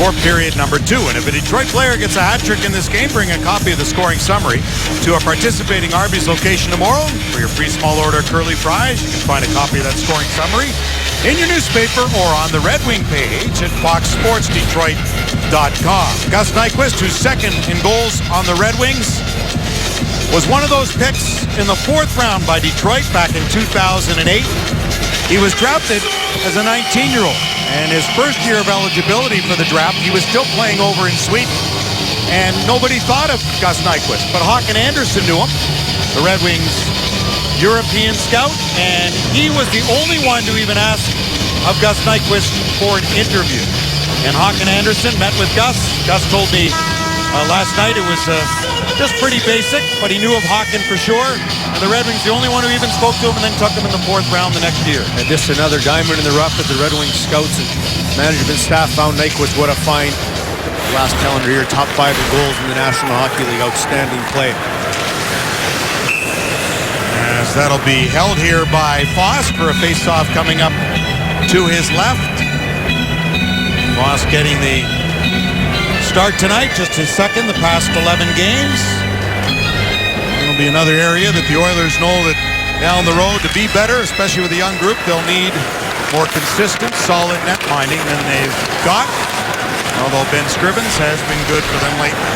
for period number 2. And if a Detroit player gets a hat trick in this game, bring a copy of the scoring summary to a participating Arby's location tomorrow for your free small order curly fries. You can find a copy of that scoring summary in your newspaper or on the Red Wing page at foxsportsdetroit.com. Gus Nyquist, who's second in goals on the Red Wings, was one of those picks in the 4th round by Detroit back in 2008. He was drafted as a 19-year-old, and his first year of eligibility for the draft, he was still playing over in Sweden, and nobody thought of Gus Nyquist, but Håkan Andersson knew him, the Red Wings' European scout, and he was the only one to even ask of Gus Nyquist for an interview. And Håkan Andersson met with Gus. Gus told me last night it was just pretty basic, but he knew of Håkan for sure. And the Red Wings, the only one who even spoke to him and then took him in the 4th round the next year. And just another diamond in the rough that the Red Wings scouts and management staff found Nyquist. What a find. Last calendar year, top 5 in goals in the National Hockey League. Outstanding play. As that'll be held here by Foss for a face-off coming up to his left. Foss getting the start tonight, just his second the past 11 games. It'll be another area that the Oilers know that down the road to be better, especially with a young group, they'll need more consistent, solid net minding than they've got. Although Ben Scrivens has been good for them lately.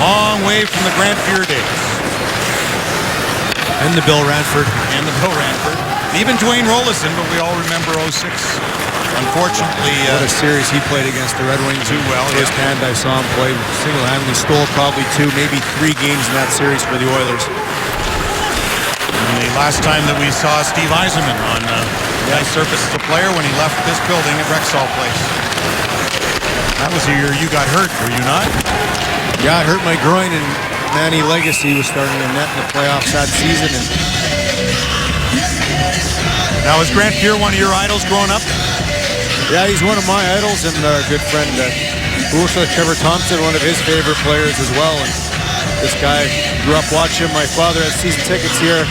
Long way from the Grant Fuhr days. And the Bill Ranford. Even Dwayne Rollison, but we all remember 06. Unfortunately, What a series he played against the Red Wings. Too well, yeah. Firsthand, I saw him play single-handedly, stole probably 2, maybe 3 games in that series for the Oilers. And the last time that we saw Steve Yzerman on nice surface as a player when he left this building at Rexall Place. That was the year you got hurt, were you not? Yeah, I hurt my groin, and Manny Legacy was starting to net in the playoffs that season. And Now, was Grant Fuhr one of your idols growing up? yeah, he's one of my idols, and a good friend, Ursula Trevor Thompson, one of his favorite players as well. And this guy grew up watching. My father had season tickets here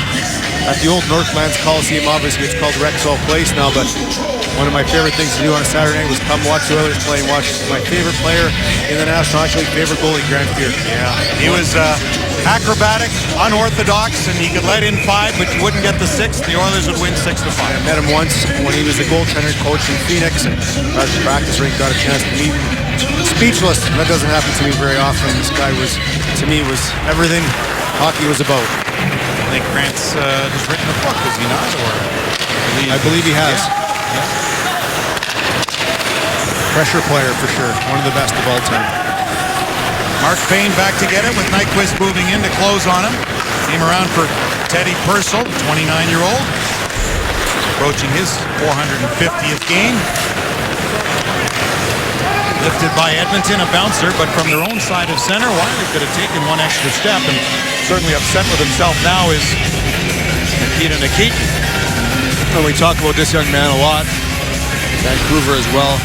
at the old Northlands Coliseum. Obviously, it's called Rexall Place now, but one of my favorite things to do on a Saturday night was come watch the Oilers play and watch my favorite player in the National Hockey League, favorite goalie, Grant Fuhr. Yeah, he was acrobatic, unorthodox, and he could let in 5, but you wouldn't get the 6th. The Oilers would win 6-5. I met him once when he was the goaltender coach in Phoenix, and at the practice rink got a chance to meet him. Speechless. That doesn't happen to me very often. This guy was, to me, was everything hockey was about. I think Grant's just written a book, is he not? Or I believe he has. Yeah. Pressure player for sure. One of the best of all time. Mark Payne back to get it with Nyquist moving in to close on him. Came around for Teddy Purcell, the 29-year-old. Approaching his 450th game. Lifted by Edmonton, a bouncer, but from their own side of center, Wiley could have taken one extra step, and certainly upset with himself now is Nikita Nikitin. When we talk about this young man a lot, Vancouver as well,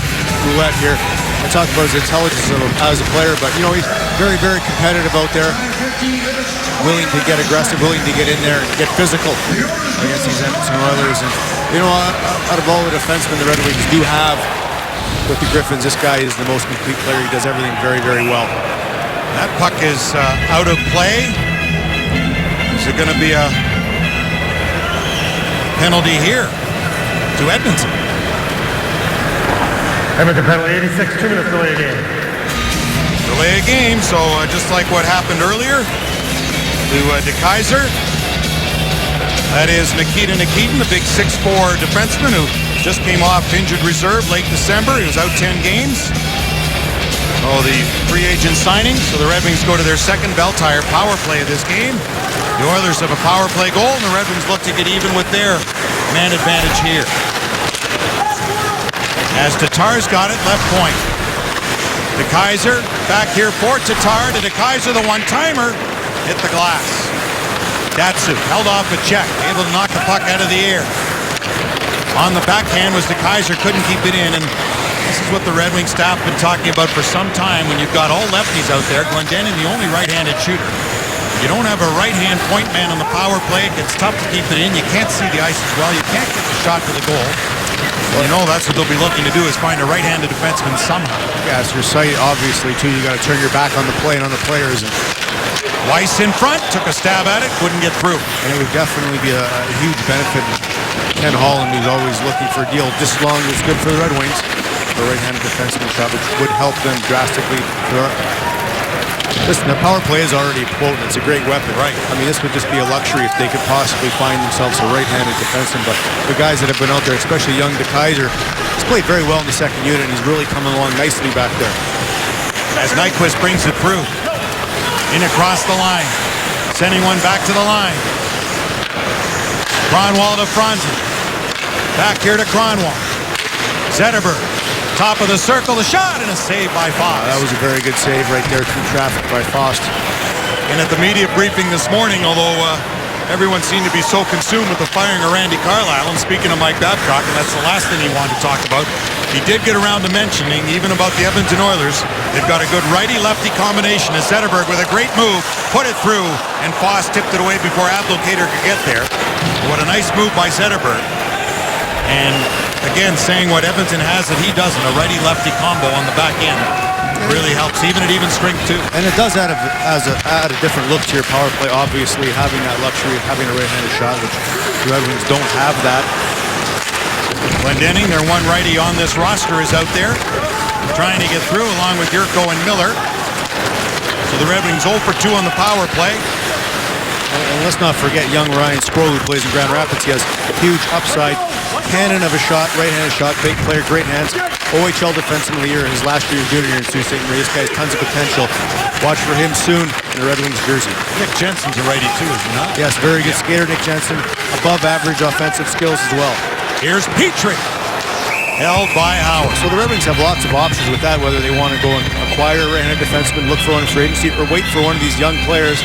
Roulette here, I talk about his intelligence as a player, but, you know, he's very, very competitive out there, willing to get aggressive, willing to get in there and get physical against these Edmonton Oilers. And, you know, out of all the defensemen the Red Wings do have with the Griffins, this guy is the most complete player. He does everything very, very well. That puck is out of play. Is it going to be a penalty here to Edmonton? Edmonton penalty, 86, 2 minutes delay game. Delay a game, so just like what happened earlier to DeKeyser. That is Nikita Nikitin, the big 6'4" defenseman who just came off injured reserve late December. He was out 10 games. Oh, the free agent signing. So the Red Wings go to their second Bell Tire power play of this game. The Oilers have a power play goal, and the Red Wings look to get even with their man advantage here. As Tatar's got it, left point. DeKeyser back here for Tatar. To DeKeyser, the one-timer, hit the glass. Datsyuk held off a check, able to knock the puck out of the air. On the backhand was DeKeyser, couldn't keep it in, and this is what the Red Wings staff have been talking about for some time. When you've got all lefties out there, Glendening the only right-handed shooter. You don't have a right-hand point man on the power play. It gets tough to keep it in. You can't see the ice as well. You can't get the shot to the goal. Well, you know that's what they'll be looking to do, is find a right-handed defenseman somehow. Yeah, it's your sight, obviously, too. You got to turn your back on the play and on the players. And Weiss in front, took a stab at it, couldn't get through. And it would definitely be a huge benefit. Ken Holland, who's always looking for a deal just as long as it's good for the Red Wings, the right-handed defenseman shot, which would help them drastically. Listen, the power play is already potent. It's a great weapon. Right. I mean, this would just be a luxury if they could possibly find themselves a right-handed defenseman. But the guys that have been out there, especially young DeKeyser, he's played very well in the second unit, and he's really coming along nicely back there. As Nyquist brings it through. In across the line. Sending one back to the line. Kronwall to Franzen. Back here to Kronwall. Zetterberg. Top of the circle, the shot, and a save by Foss. That was a very good save right there through traffic by Foss. And at the media briefing this morning, although everyone seemed to be so consumed with the firing of Randy Carlyle, and speaking of Mike Babcock, and that's the last thing he wanted to talk about, he did get around to mentioning, even about the Edmonton Oilers, they've got a good righty-lefty combination as Zetterberg with a great move, put it through, and Foss tipped it away before Abdelkader could get there. What a nice move by Zetterberg. And again, saying what Edmonton has that he doesn't, a righty-lefty combo on the back end really helps, even at even strength too. And it does add a different look to your power play, obviously, having that luxury of having a right-handed shot, which the Red Wings don't have that. Glendening, their one righty on this roster, is out there trying to get through along with Yurko and Miller. So the Red Wings 0 for 2 on the power play. And let's not forget young Ryan Sproul, who plays in Grand Rapids. He has huge upside, cannon of a shot, right-handed shot, big player, great hands. OHL Defenseman of the Year in his last year as junior in Sault Ste. Marie. This guy has tons of potential. Watch for him soon in the Red Wings jersey. Nick Jensen's a righty too, is he not? Yes, very good skater, Nick Jensen. Above average offensive skills as well. Here's Petrie, held by Howard. So the Red Wings have lots of options with that, whether they want to go and acquire a right-handed defenseman, look for one in free agency, or wait for one of these young players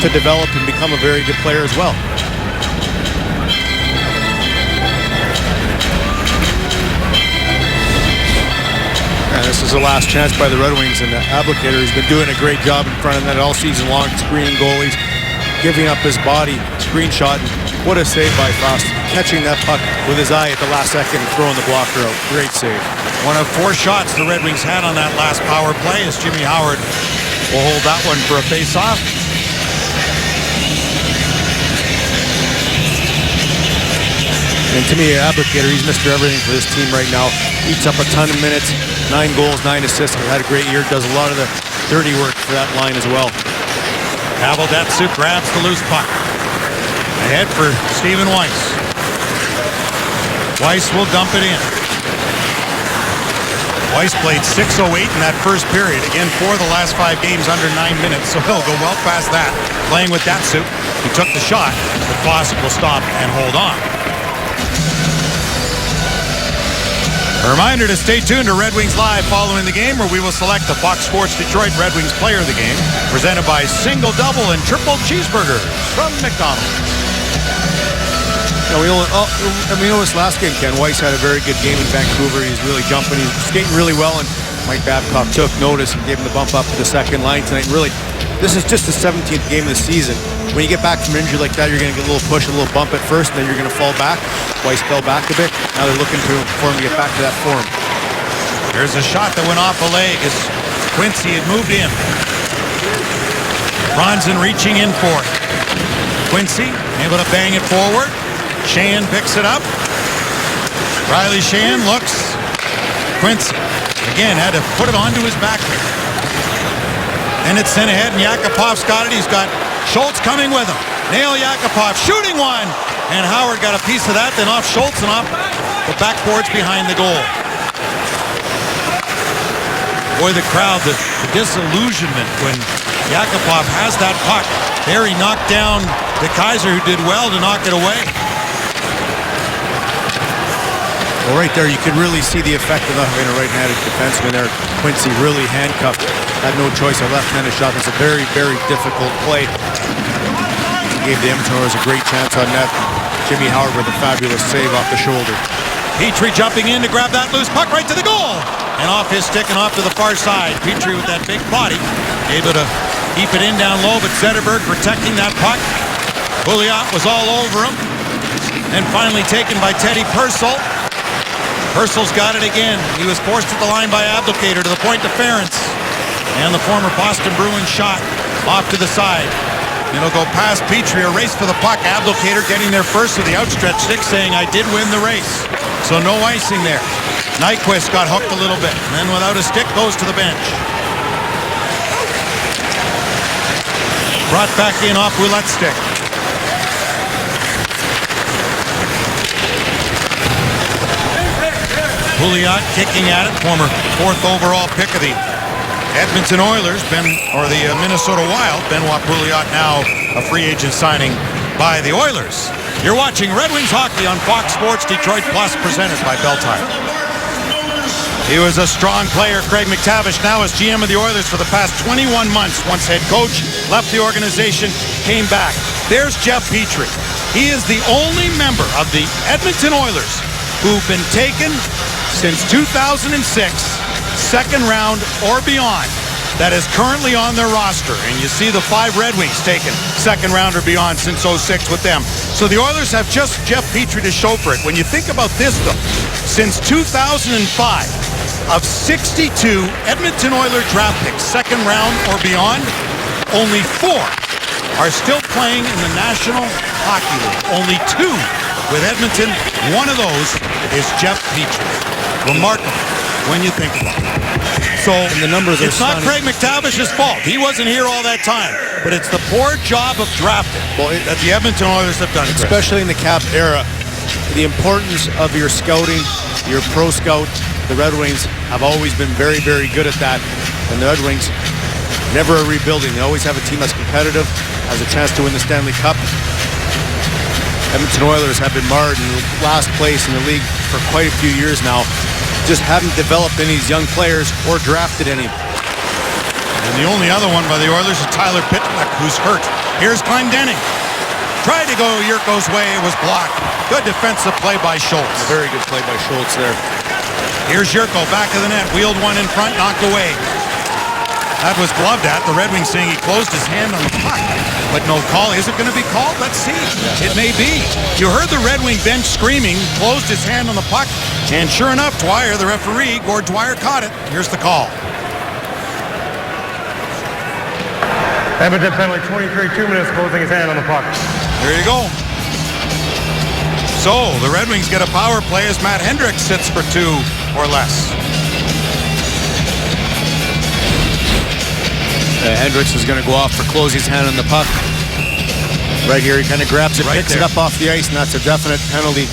to develop and become a very good player as well. And this is the last chance by the Red Wings, and Abdelkader has been doing a great job in front of that all season long, screening goalies, giving up his body, screenshot. What a save by Frost, catching that puck with his eye at the last second and throwing the blocker out. Great save. One of 4 shots the Red Wings had on that last power play as Jimmy Howard will hold that one for a face-off. And to me, Abdelkader, he's Mr. Everything for this team right now. Eats up a ton of minutes, 9 goals, 9 assists. He's had a great year, does a lot of the dirty work for that line as well. Abdelkader grabs the loose puck. Ahead for Stephen Weiss. Weiss will dump it in. Weiss played 6:08 in that first period. Again, 4 of the last 5 games under 9 minutes, so he'll go well past that. Playing with Datsuk. He took the shot, but Fawcett will stop and hold on. A reminder to stay tuned to Red Wings Live following the game, where we will select the Fox Sports Detroit Red Wings player of the game, presented by Single Double and Triple Cheeseburgers from McDonald's. We know this last game, Ken Weiss had a very good game in Vancouver. He's really jumping. He's skating really well, and Mike Babcock took notice and gave him the bump up to the second line tonight. And really, this is just the 17th game of the season. When you get back from injury like that, you're going to get a little push, a little bump at first, and then you're going to fall back. Weiss fell back a bit. Now they're looking for him to get back to that form. There's a shot that went off a leg as Quincy had moved in. Bronson reaching in for it. Quincy able to bang it forward. Sheahan picks it up. Riley Sheahan looks. Quincy again had to put it onto his back there. And it's sent ahead, and Yakupov's got it. He's got Schultz coming with him. Nail Yakupov shooting one. And Howard got a piece of that, then off Schultz and off the backboards behind the goal. Boy, the crowd, the disillusionment when Yakupov has that puck. There he knocked down De Keyser, who did well to knock it away. Well, right there, you could really see the effect of not having a right-handed defenseman there. Quincy really handcuffed. Had no choice. A left-handed shot. That's a very, very difficult play. Gave the Edmonton Oilers a great chance on net. Jimmy Howard with a fabulous save off the shoulder. Petrie jumping in to grab that loose puck right to the goal. And off his stick and off to the far side. Petrie with that big body. Able to keep it in down low, but Zetterberg protecting that puck. Pouliot was all over him. And finally taken by Teddy Purcell. Purcell's got it again. He was forced at the line by Abdelkader to the point to Ference. And the former Boston Bruins shot off to the side. It'll go past Petrie, a race for the puck. Abdelkader getting there first with the outstretched stick, saying, I did win the race. So no icing there. Nyquist got hooked a little bit, and then without a stick goes to the bench. Brought back in off Ouellette's stick. Pouliot kicking at it, former 4th overall pick of the Edmonton Oilers, the Minnesota Wild. Benoit Pouliot now a free agent signing by the Oilers. You're watching Red Wings hockey on Fox Sports Detroit Plus, presented by Bell Tire. He was a strong player, Craig McTavish, now as GM of the Oilers for the past 21 months. Once head coach, left the organization, came back. There's Jeff Petrie. He is the only member of the Edmonton Oilers who've been taken since 2006, second round or beyond. that is currently on their roster. And you see the 5 Red Wings taken second round or beyond since 06 with them. So the Oilers have just Jeff Petrie to show for it. When you think about this, though, since 2005, of 62 Edmonton Oilers draft picks, second round or beyond, only 4 are still playing in the National Hockey League. Only 2 with Edmonton. One of those is Jeff Petrie. Remarkable when you think about it. So And the numbers are it's not stunning. Craig McTavish's fault. He wasn't here all that time. But it's the poor job of drafting that the Edmonton Oilers have done, Chris. Especially in the cap era, the importance of your scouting, your pro scout. The Red Wings have always been very, very good at that. And the Red Wings never are rebuilding. They always have a team that's competitive, has a chance to win the Stanley Cup. Edmonton Oilers have been marred in last place in the league for quite a few years now. Just haven't developed any of these young players or drafted any. And the only other one by the Oilers is Tyler Pitlick, who's hurt. Here's Glendening. Tried to go Yurko's way. It was blocked. Good defensive play by Schultz. A very good play by Schultz there. Here's Yurko, back of the net. Wheeled one in front, knocked away. That was gloved at. The Red Wings saying he closed his hand on the puck. But no call. Is it going to be called? Let's see. It may be. You heard the Red Wing bench screaming, closed his hand on the puck. And sure enough, Dwyer, the referee, Gord Dwyer, caught it. Here's the call. Edmonton penalty 23, 2 minutes closing his hand on the puck. There you go. So the Red Wings get a power play as Matt Hendricks sits for 2 or less. Hendricks is going to go off for closing his hand on the puck. Right here, he kind of grabs it, Right picks there. it up off the ice, and that's a definite penalty.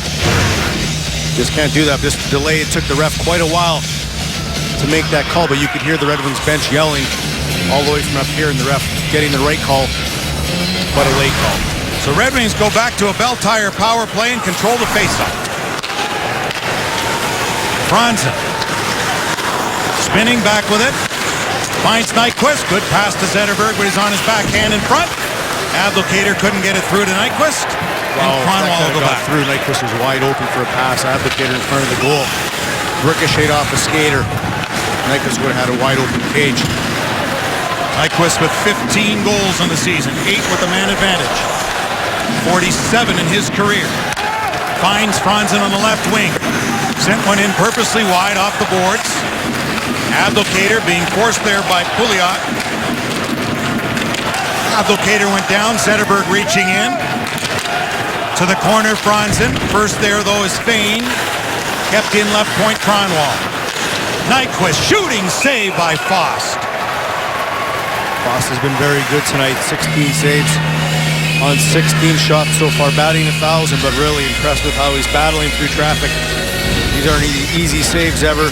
Just can't do that. This delay, it took the ref quite a while to make that call, but you could hear the Red Wings bench yelling all the way from up here, and the ref getting the right call, but a late call. So Red Wings go back to a Bell Tire power play and control the faceoff. Franzen spinning back with it. Finds Nyquist. Good pass to Zetterberg, but he's on his backhand in front. Abdelkader couldn't get it through to Nyquist. Wow, And Cronwall will go got back. through. Nyquist was wide open for a pass. Abdelkader in front of the goal. Ricocheted off a skater. Nyquist would have had a wide open cage. Nyquist with 15 goals on the season, 8 with the man advantage. 47 in his career. Finds Franzen on the left wing. Sent one in purposely wide off the boards. Abdelkader being forced there by Pouliot. Abdelkader went down. Zetterberg reaching in. To the corner, Franzen. First there, though, is Fane. Kept in left point, Cronwall. Nyquist shooting save by Fost. Foss has been very good tonight. 16 saves on 16 shots so far. Batting 1,000, but really impressed with how he's battling through traffic. These aren't easy saves ever.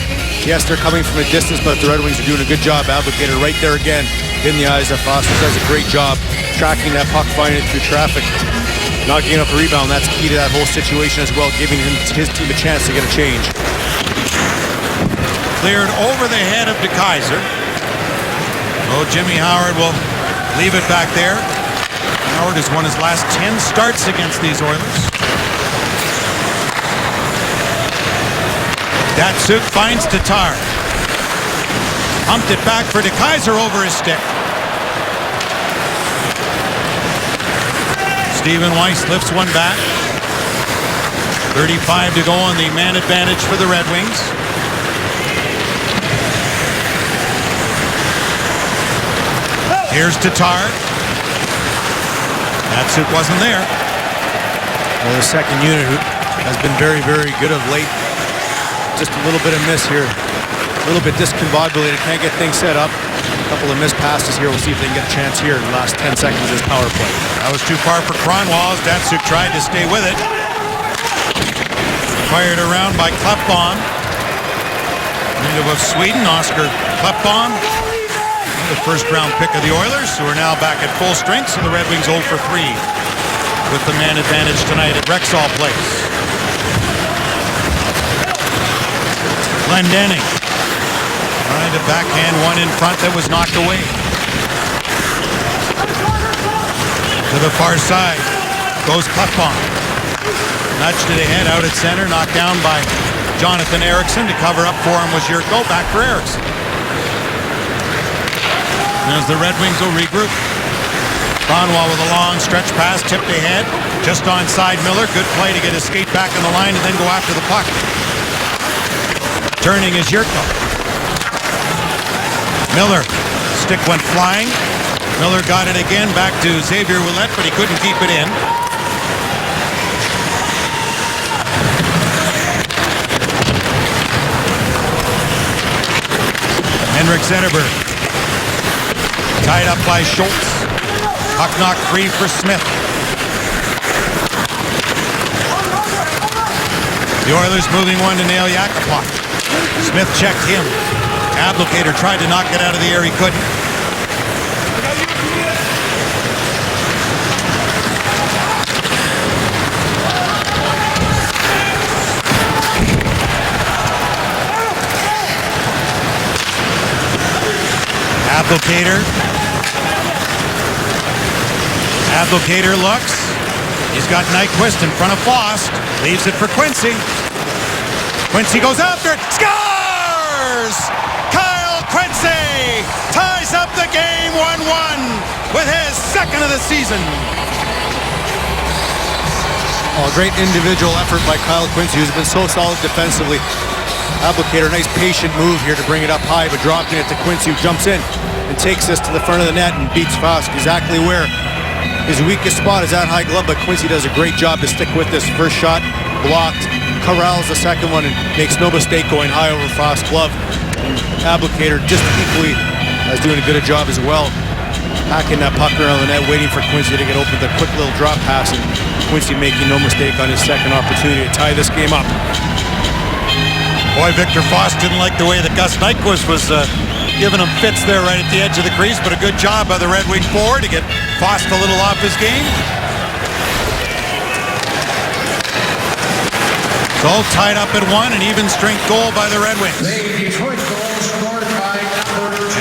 Yes, they're coming from a distance, but the Red Wings are doing a good job. Abdelkader right there again in the eyes of Foster. Does a great job tracking that puck, finding it through traffic. Not getting up a rebound. That's key to that whole situation as well, giving his team a chance to get a change. Cleared over the head of DeKaiser. Oh, Jimmy Howard will leave it back there. Howard has won his last 10 starts against these Oilers. Datsuk finds Tatar. Pumped it back for DeKaiser over his stick. Stephen Weiss lifts one back. 35 to go on the man advantage for the Red Wings. Here's Tatar. Datsuk wasn't there. Well, the second unit has been very, very good of late. Just a little bit of miss here. A little bit discombobulated. Can't get things set up. A couple of missed passes here. We'll see if they can get a chance here in the last 10 seconds of this power play. That was too far for Cronwall as Datsuk tried to stay with it. Fired around by Klefbom. Native of Sweden, Oscar Klefbom. The first-round pick of the Oilers, who are now back at full strength, so the Red Wings 0 for 3 with the man advantage tonight at Rexall Place. Glendening trying to backhand one in front that was knocked away. To the far side goes Klefbom. Nudge to the head out at center, knocked down by Jonathan Eriksson. To cover up for him was Yurko. Back for Eriksson. as the Red Wings will regroup. Kronwall with a long stretch pass, tipped ahead, just onside Miller. Good play to get his skate back on the line and then go after the puck. Turning is Yurko. Miller, stick went flying. Miller got it again, back to Xavier Ouellette, but he couldn't keep it in. Henrik Zetterberg. Tied up by Schultz. Puck knocked free for Smith. The Oilers moving one to nail Yakupov. Smith checked him. Abdelkader tried to knock it out of the air. He couldn't. Abdelkader looks. He's got Nyquist in front of Fost. Leaves it for Quincy. Quincy goes after it. Scores! Kyle Quincy ties up the game 1-1 with his second of the season. Oh, a great individual effort by Kyle Quincy, who's been so solid defensively. Abdelkader, nice patient move here to bring it up high, but dropping it to Quincy, who jumps in and takes this to the front of the net and beats Fost exactly where his weakest spot is that high glove, but Quincy does a great job to stick with this. First shot blocked, corrals the second one, and makes no mistake going high over Frost's glove. Abdelkader just equally as doing a good job as well, hacking that puck around the net, waiting for Quincy to get open with a quick little drop pass, and Quincy making no mistake on his second opportunity to tie this game up. Boy, Victor Fost didn't like the way that Gus Nyquist was giving him fits there right at the edge of the crease, but a good job by the Red Wing forward to get Fost a little off his game. So tied up at 1, an even strength goal by the Red Wings.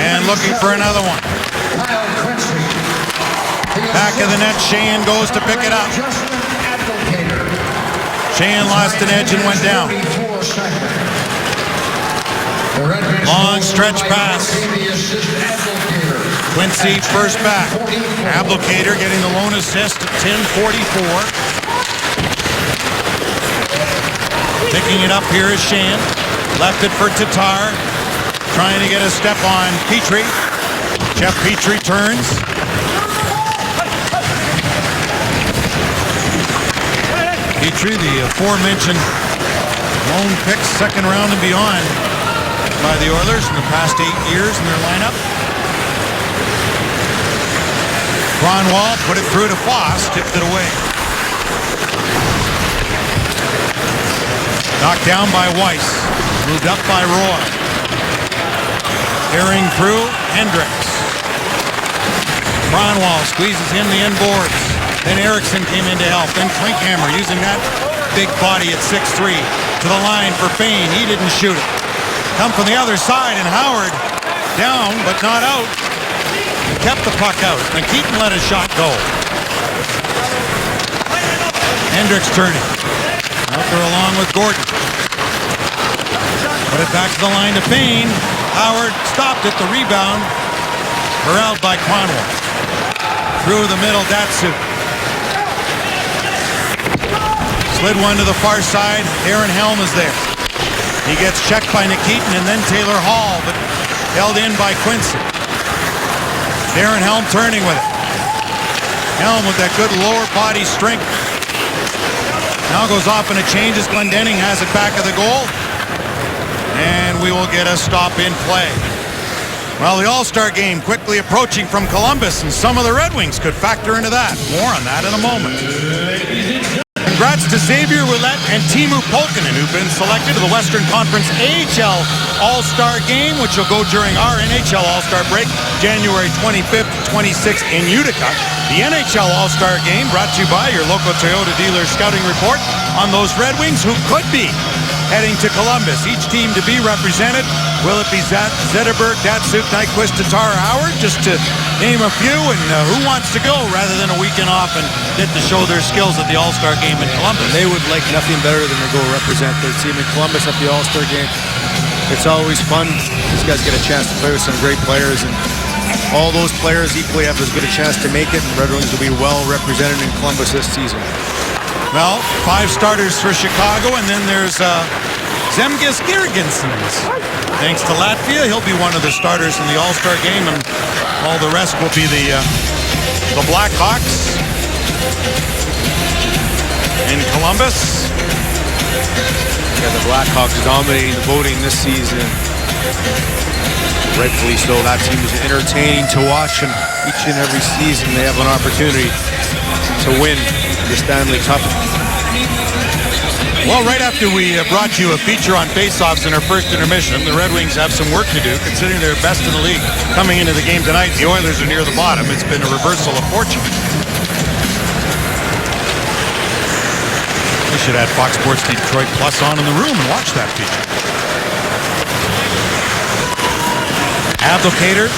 And looking for another one. Back of the net, Sheahan goes to pick it up. Sheahan lost an edge and went down. Long stretch pass. Quincy first back. Abdelkader getting the lone assist at 10:44. Picking it up here is Sheahan. Left it for Tatar. Trying to get a step on Petrie. Jeff Petrie turns. Petrie, the aforementioned lone pick, second round and beyond by the Oilers in the past 8 years in their lineup. Kronwall put it through to Fost, tipped it away. Knocked down by Weiss. Moved up by Roy. Carrying through Hendricks. Kronwall squeezes in the end boards. Then Eriksson came in to help. Then Klinkhammer using that big body at 6'3" to the line for Fane. He didn't shoot it. Come from the other side, and Howard down but not out. He kept the puck out, and Keaton let his shot go. Hendricks turning. Out there along with Gordon. Put it back to the line to Fane. Howard stopped it, the rebound. Corralled by Kronwall. Through the middle, Datsyuk. Slid one to the far side. Aaron Helm is there. He gets checked by Nikitin and then Taylor Hall, but held in by Quincy. Aaron Helm turning with it. Helm with that good lower body strength. Now goes off and it changes. Glendening has it back of the goal. And we will get a stop in play. Well, the All-Star game quickly approaching from Columbus, and some of the Red Wings could factor into that. More on that in a moment. Congrats to Xavier Ouellette and Teemu Pulkkinen, who've been selected to the Western Conference AHL All-Star Game, which will go during our NHL All-Star break, January 25th to 26th in Utica. The NHL All-Star Game brought to you by your local Toyota dealer scouting report on those Red Wings who could be heading to Columbus. Each team to be represented. Will it be Zetterberg, Datsyuk, Nyquist, Tatar, Howard? Just to name a few, and who wants to go rather than a weekend off and get to show their skills at the All-Star Game in Columbus. They would like nothing better than to go represent their team in Columbus at the All-Star Game. It's always fun. These guys get a chance to play with some great players, and all those players equally have as good a chance to make it, and Red Wings will be well represented in Columbus this season. Well, 5 starters for Chicago, and then there's Zemgus Girgensons. Thanks to Latvia, he'll be one of the starters in the All-Star game, and all the rest will be the Blackhawks in Columbus. Yeah, the Blackhawks dominating the voting this season. Rightfully so. That team is entertaining to watch, and each and every season they have an opportunity to win the Stanley Cup. Well, right after we brought you a feature on faceoffs in our first intermission, the Red Wings have some work to do, considering they're best in the league. Coming into the game tonight, the Oilers are near the bottom. It's been a reversal of fortune. We should add Fox Sports Detroit Plus on in the room and watch that feature. Abdelkader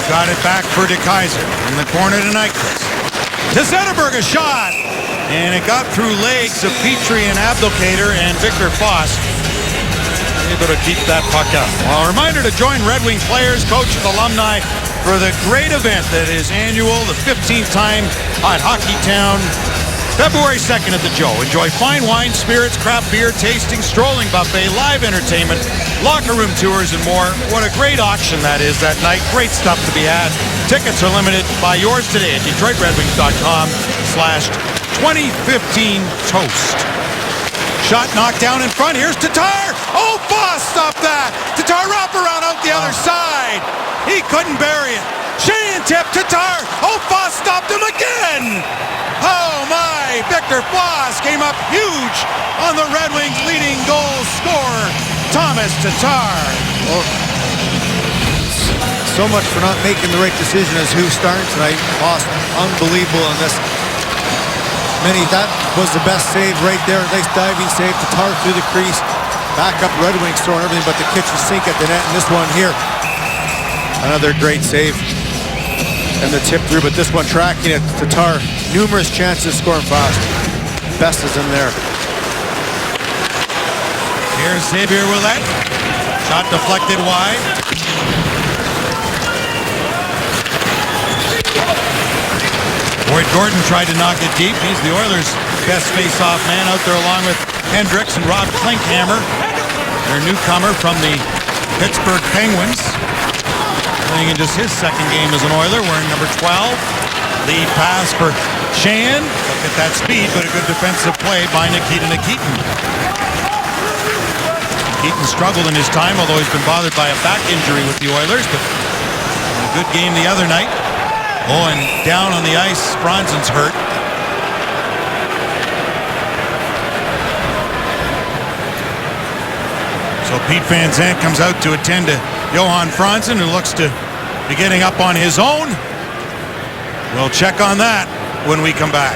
got it back for DeKeyser. In the corner to Nyquist. To Zetterberg, a shot! And it got through legs of Petrie and Abdelkader, and Victor Foss able to keep that puck up. Well, a reminder to join Red Wing players, coaches, alumni for the great event that is annual, the 15th time at Hockey Town, February 2nd at the Joe. Enjoy fine wine, spirits, craft beer, tasting, strolling buffet, live entertainment, locker room tours, and more. What a great auction that is that night. Great stuff to be had. Tickets are limited. Buy yours today at DetroitRedWings.com/2015 Toast. Shot knocked down in front. Here's Tatar. Oh, Foss stopped that. Tatar wraparound out the other side. He couldn't bury it. Sheehan tip. Tatar. Oh, Foss stopped him again. Oh, my. Victor Foss came up huge on the Red Wings leading goal scorer, Thomas Tatar. Well, so much for not making the right decision as who's starting tonight. Foss, unbelievable on this. That was the best save right there. Nice diving save. Tatar through the crease. Back up Red Wings throwing everything but the kitchen sink at the net. And this one here, another great save. And the tip through, but this one tracking it. Tatar, numerous chances scoring fast. Best is in there. Here's Xavier Ouellet. Shot deflected wide. Boyd Gordon tried to knock it deep. He's the Oilers' best face-off man out there along with Hendricks and Rob Klinkhammer, their newcomer from the Pittsburgh Penguins. Playing in just his second game as an Oiler, wearing number 12. Lead pass for Sheehan. Look at that speed, but a good defensive play by Nikita Nikitin. Nikitin struggled in his time, although he's been bothered by a back injury with the Oilers, but a good game the other night. Oh, and down on the ice, Franzen's hurt. So Pete Van Zandt comes out to attend to Johan Franzen, who looks to be getting up on his own. We'll check on that when we come back.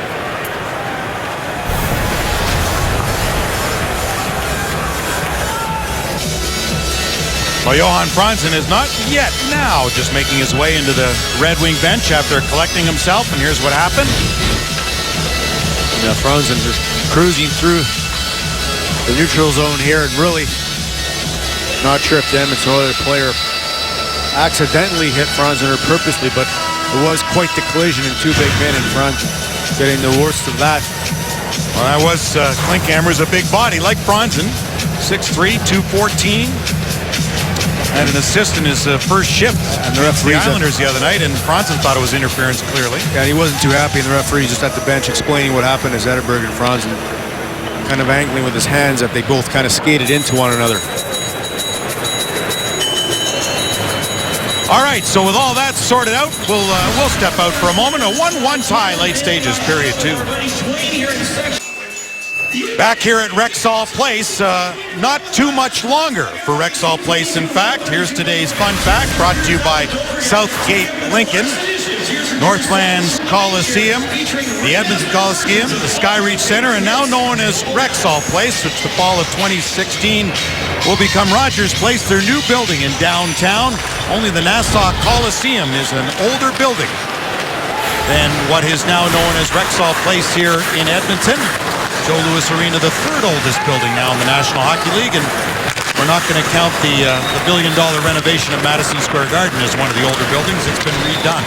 Well, Johan Franzen is not yet now just making his way into the Red Wing bench after collecting himself, and here's what happened. Yeah, Franzen just cruising through the neutral zone here, and really not sure if the Edmonton Oilers player accidentally hit Franzen or purposely, but it was quite the collision, and two big men in front getting the worst of that. Well, that was Klinkhammer's a big body like Franzen, 6'3", 214. And an assist in his first shift and the referee Islanders the other night, and Franzen thought it was interference clearly. Yeah, he wasn't too happy, and the referee just at the bench explaining what happened as Zetterberg and Franzen kind of angling with his hands that they both kind of skated into one another. All right, so with all that sorted out, we'll step out for a moment. A 1-1 tie, late stages, period 2. Back here at Rexall Place, not too much longer for Rexall Place, in fact. Here's today's fun fact, brought to you by Southgate Lincoln, Northlands Coliseum, the Edmonton Coliseum, the Skyreach Center, and now known as Rexall Place, which the fall of 2016 will become Rogers Place, their new building in downtown. Only the Nassau Coliseum is an older building than what is now known as Rexall Place here in Edmonton. Joe Louis Arena, the third oldest building now in the National Hockey League, and We're not going to count the billion-dollar renovation of Madison Square Garden as one of the older buildings. It's been redone.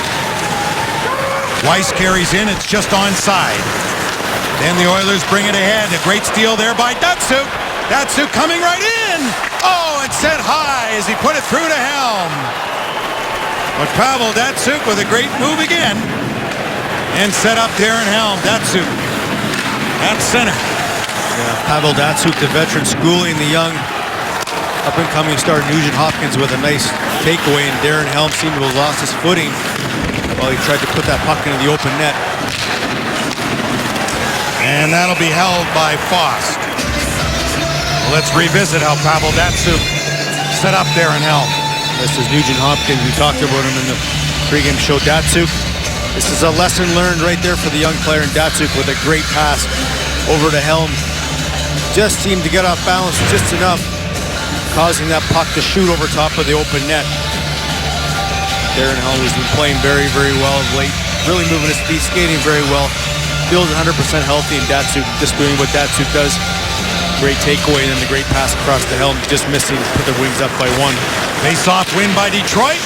Weiss carries in. It's just onside. Then the Oilers bring it ahead. A great steal there by Datsuk. Datsuk coming right in. Oh, and set high as he put it through to Helm. But Pavel Datsuk with a great move again. And set up Darren Helm. Datsuk at center. Yeah, Pavel Datsuk, the veteran, schooling the young up-and-coming star Nugent Hopkins with a nice takeaway, and Darren Helm seemed to have lost his footing while he tried to put that puck into the open net. And that'll be held by Fost. Well, let's revisit how Pavel Datsuk set up Darren Helm. This is Nugent Hopkins. We talked about him in the pregame show. Datsuk, this is a lesson learned right there for the young player, and Datsuk with a great pass over to Helm. Just seemed to get off balance just enough, causing that puck to shoot over top of the open net. Darren Helm has been playing very, very well of late. Really moving his feet, skating very well. Feels 100% healthy, and Datsuk just doing what Datsuk does. Great takeaway, and then the great pass across the Helm, just missing to put the Wings up by one. Face-off win by Detroit.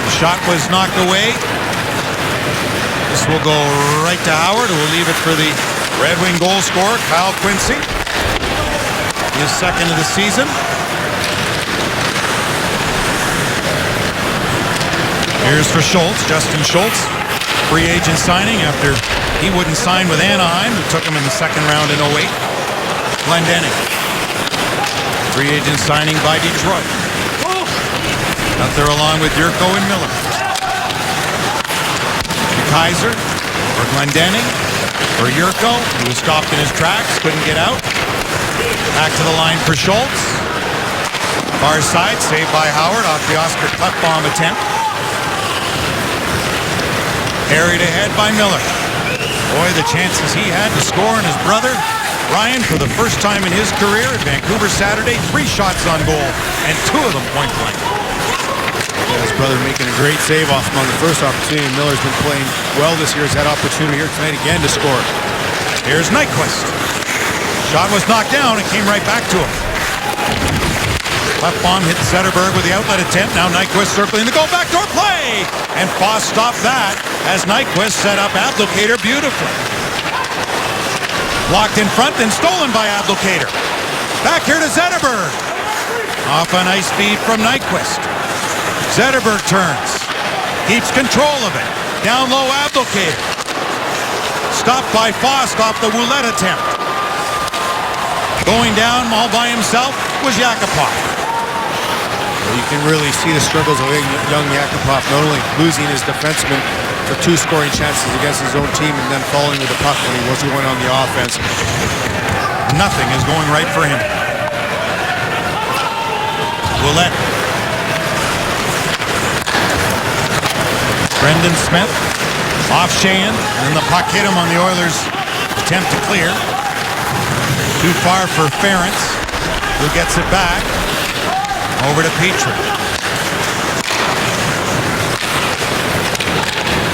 The shot was knocked away. This will go right to Howard, who will leave it for the Red Wing goal scorer, Kyle Quincy. His second of the season. Here's for Schultz, Justin Schultz. Free agent signing after he wouldn't sign with Anaheim, who took him in the second round in 08. Glendening. Free agent signing by Detroit. Out there along with Yurko and Miller. Kaiser for Glendening. For Yurko, he was stopped in his tracks, couldn't get out. Back to the line for Schultz. Far side, saved by Howard off the Oscar Klefbom attempt. Carried ahead by Miller. Boy, the chances he had to score, and his brother, Ryan, for the first time in his career at Vancouver Saturday, 3 shots on goal, and 2 of them point blank. Yeah, his brother making a great save off him on the first opportunity. Miller's been playing well this year. He's had opportunity here tonight again to score. Here's Nyquist. Shot was knocked down and came right back to him. Klefbom hit Zetterberg with the outlet attempt. Now Nyquist circling the goal. Backdoor play! And Foss stopped that as Nyquist set up Abdelkader beautifully. Blocked in front, then stolen by Abdelkader. Back here to Zetterberg. Off a nice feed from Nyquist. Zetterberg turns. Keeps control of it. Down low, Abdelkader. Stopped by Foss off the Ouellette attempt. Going down all by himself was Yakupov. You can really see the struggles of young Yakupov, not only losing his defenseman for 2 scoring chances against his own team and then falling with the puck when he was going on the offense. Nothing is going right for him. Ouellette. Brendan Smith off Sheahan, and then the puck hit him on the Oilers' attempt to clear. Too far for Ference, who gets it back. Over to Petrie.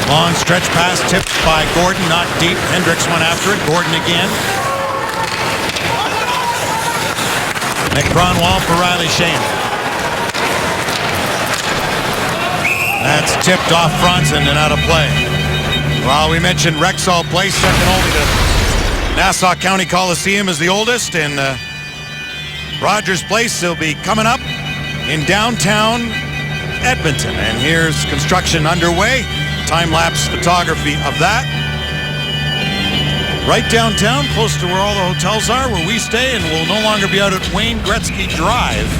Long stretch pass tipped by Gordon, not deep. Hendricks went after it. Gordon again. Nick Kronwall for Riley Sheahan. That's tipped off Franzen and out of play. Well, we mentioned Rexall Place, second only to Nassau County Coliseum is the oldest, and Rogers Place will be coming up in downtown Edmonton. And here's construction underway. Time-lapse photography of that. Right downtown, close to where all the hotels are, where we stay, and we'll no longer be out at Wayne Gretzky Drive.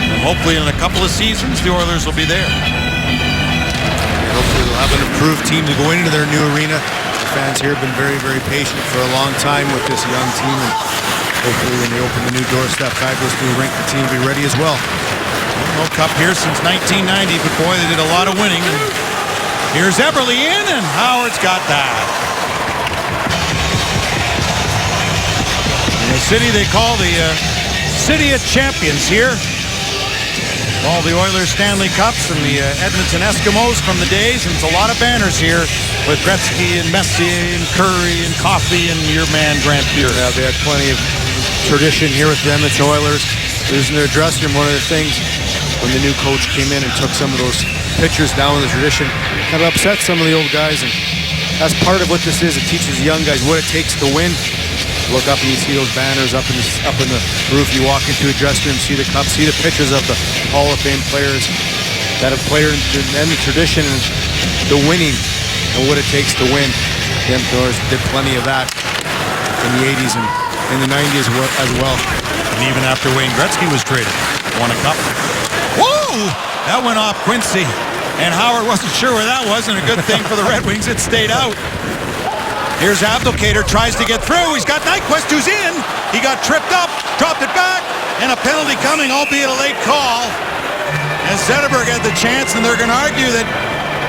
And hopefully in a couple of seasons, the Oilers will be there. And hopefully they'll have an improved team to go into their new arena. The fans here have been very, very patient for a long time with this young team. And hopefully when they open the new doorstep, fabulous new rink, the team will be ready as well. World Cup here since 1990, but boy, they did a lot of winning. And here's Eberle in, and Howard's got that. In the city they call the City of Champions here. All the Oilers Stanley Cups and the Edmonton Eskimos from the days, and it's a lot of banners here with Gretzky and Messier and Curry and Coffey and your man Grant Fuhr. Yeah, they had plenty of tradition here with the Edmonton Oilers. There's in their dressing room, one of the things when the new coach came in and took some of those pictures down with the tradition, kind of upset some of the old guys, and that's part of what this is. It teaches the young guys what it takes to win. Look up and you see those banners up in the roof. You walk into a dressing room, see the cups, see the pictures of the Hall of Fame players that have played in the tradition and the winning and what it takes to win. The Edmonton Oilers did plenty of that in the 80s and in the 90s as well. And even after Wayne Gretzky was traded, won a cup. Whoa! That went off Quincy. And Howard wasn't sure where that was, and a good thing for the Red Wings, it stayed out. Here's Abdelkader, tries to get through. He's got Nyquist, who's in. He got tripped up, dropped it back, and a penalty coming, albeit a late call. And Zetterberg had the chance, and they're going to argue that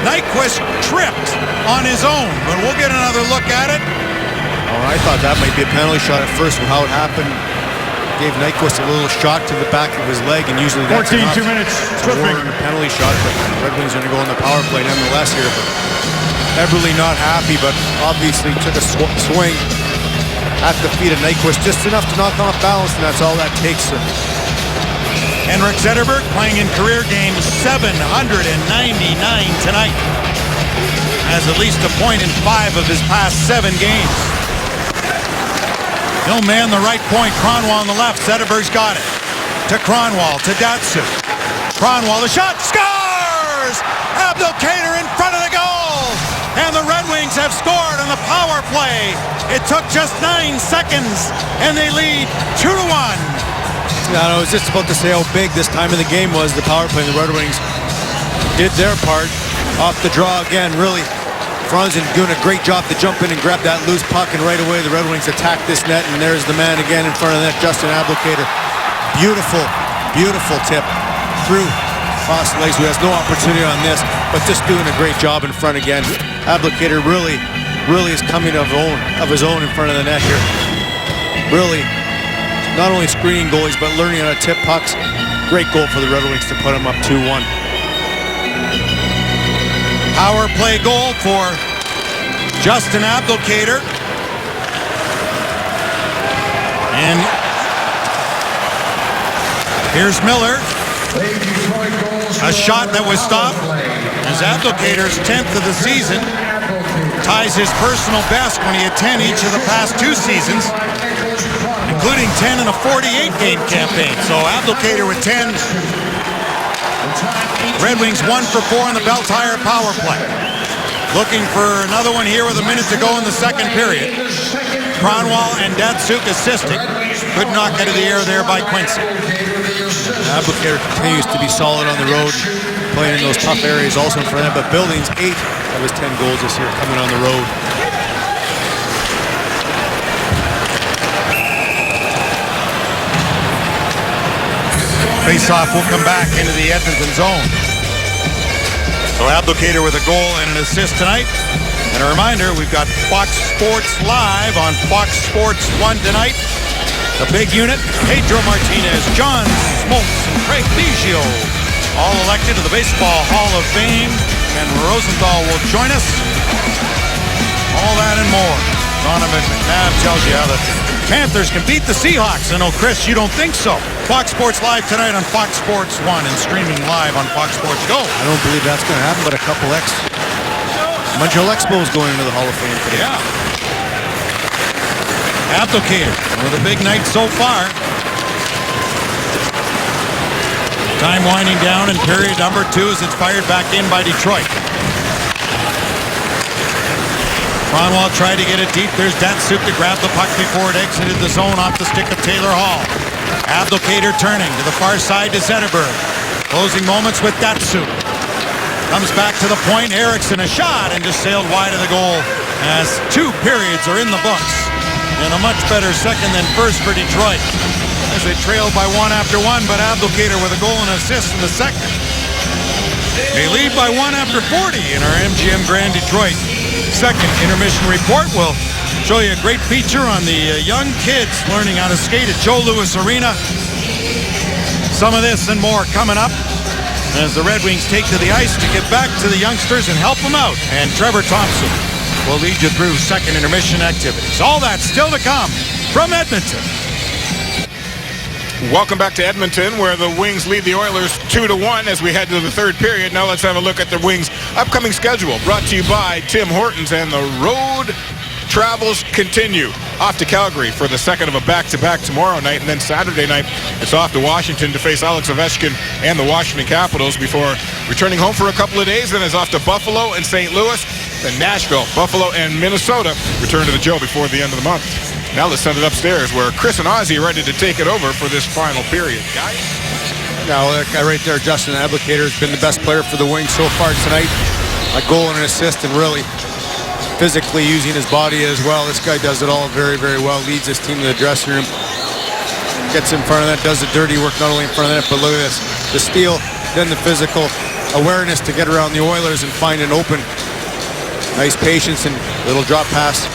Nyquist tripped on his own. But we'll get another look at it. Oh, I thought that might be a penalty shot at first, how it happened. Gave Nyquist a little shot to the back of his leg, and usually that's 14, enough 2 minutes, to warrant a penalty shot. But Red Wings are going to go on the power play nonetheless here. But Eberle not happy, but obviously took a swing at the feet of Nyquist, just enough to knock off balance, and that's all that takes. Henrik Zetterberg playing in career game 799 tonight. Has at least a point in 5 of his past 7 games. He'll man the right point. Kronwall on the left. Zetterberg's got it. To Kronwall. To Datsuk. Kronwall. The shot. Scores! Abdelkader in front of the goal. And the Red Wings have scored on the power play. It took just 9 seconds. And they lead 2-1. I was just about to say how big this time of the game was. The power play. The Red Wings did their part. Off the draw again. Really. Franzen doing a great job to jump in and grab that loose puck, and right away the Red Wings attack this net, and there's the man again in front of the net, Justin Abdelkader. Beautiful, beautiful tip through Foss legs, who has no opportunity on this, but just doing a great job in front again. Abdelkader really is coming of his own in front of the net here. Really, not only screening goalies, but learning how to tip pucks. Great goal for the Red Wings to put them up 2-1. Power play goal for Justin Abdelkader. And here's Miller. A shot that was stopped as Abdelkader's 10th of the season ties his personal best when he had 10 each of the past 2 seasons, including 10 in a 48-game campaign. So Abdelkader with 10. Red Wings 1 for 4 on the Bell Tire power play. Looking for another one here with a minute to go in the second period. Kronwall and Datsuk assisting. Good knock out of the air there by Quincy. Abdelkader continues to be solid on the road, playing in those tough areas also in front of him, but Billings 8 of his 10 goals this year coming on the road. Face-off will come back into the Edmonton zone. So Abdelkader with a goal and an assist tonight. And a reminder, we've got Fox Sports Live on Fox Sports 1 tonight. The big unit, Pedro Martinez, John Smoltz, and Craig Biggio, all elected to the Baseball Hall of Fame. And Rosenthal will join us. All that and more. Donovan McNabb tells you how the Panthers can beat the Seahawks. I know, Chris, you don't think so. Fox Sports Live tonight on Fox Sports 1 and streaming live on Fox Sports Go. I don't believe that's going to happen, but a couple Montreal Expos going into the Hall of Fame today. Yeah. Abdelkader with a big night so far. Time winding down in period number 2 as it's fired back in by Detroit. Kronwall tried to get it deep. There's Datsuk to grab the puck before it exited the zone off the stick of Taylor Hall. Abdelkader turning to the far side to Zetterberg. Closing moments with Datsuk. Comes back to the point. Eriksson a shot and just sailed wide of the goal as 2 periods are in the books. And a much better second than first for Detroit as they trailed by 1 after 1, but Abdelkader with a goal and assist in the second. They lead by 1 after 40 in our MGM Grand Detroit second intermission report. We'll show you a great feature on the young kids learning how to skate at Joe Louis Arena. Some of this and more coming up as the Red Wings take to the ice to get back to the youngsters and help them out. And Trevor Thompson will lead you through second intermission activities. All that still to come from Edmonton. Welcome back to Edmonton, where the Wings lead the Oilers 2-1 as we head to the third period. Now let's have a look at the Wings' upcoming schedule, brought to you by Tim Hortons, and the road travels continue. Off to Calgary for the second of a back-to-back tomorrow night, and then Saturday night it's off to Washington to face Alex Ovechkin and the Washington Capitals before returning home for a couple of days. Then it's off to Buffalo and St. Louis, then Nashville, Buffalo, and Minnesota return to the Joe before the end of the month. Now let's send it upstairs where Chris and Ozzy are ready to take it over for this final period. Guys? Now, that guy right there, Justin Abdelkader, has been the best player for the Wings so far tonight. A goal and an assist, and really physically using his body as well. This guy does it all very, very well. Leads his team to the dressing room. Gets in front of that, does the dirty work not only in front of that, but look at this. The steal, then the physical awareness to get around the Oilers and find an open. Nice patience and little drop pass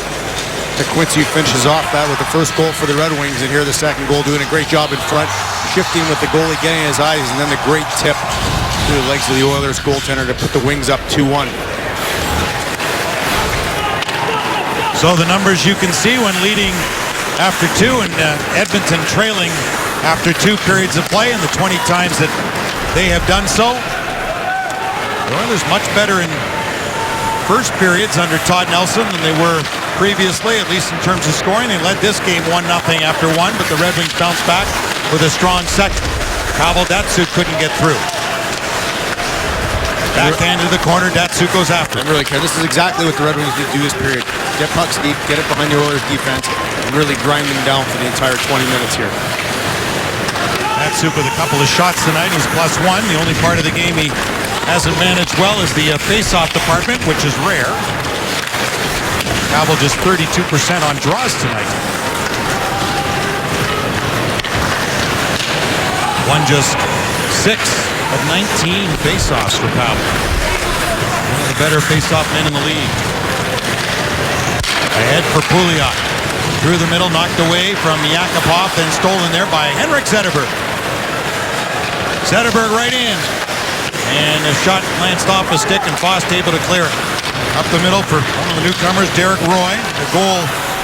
to Quincy, who finishes off that with the first goal for the Red Wings. And here the second goal, doing a great job in front, shifting with the goalie, getting his eyes, and then the great tip through the legs of the Oilers goaltender to put the Wings up 2-1. So the numbers you can see when leading after two, and Edmonton trailing after 2 periods of play, and the 20 times that they have done so. The Oilers much better in first periods under Todd Nelson than they were previously, at least in terms of scoring. They led this game 1-0 after 1, but the Red Wings bounced back with a strong second. Pavel Datsyuk couldn't get through. Backhand to the corner, Datsyuk goes after it. And really, Ken, this is exactly what the Red Wings need to do this period. Get pucks deep, get it behind the Oilers defense, and really grind them down for the entire 20 minutes here. Datsyuk with a couple of shots tonight. He's +1. The only part of the game he hasn't managed well is the face-off department, which is rare. Pavel just 32% on draws tonight. Won just 6 of 19 face-offs for Pavel. One of the better face-off men in the league. Ahead for Pouliot. Through the middle, knocked away from Yakupov, and stolen there by Henrik Zetterberg. Zetterberg right in. And a shot glanced off a stick, and Fost able to clear it. Up the middle for one of the newcomers, Derek Roy. A goal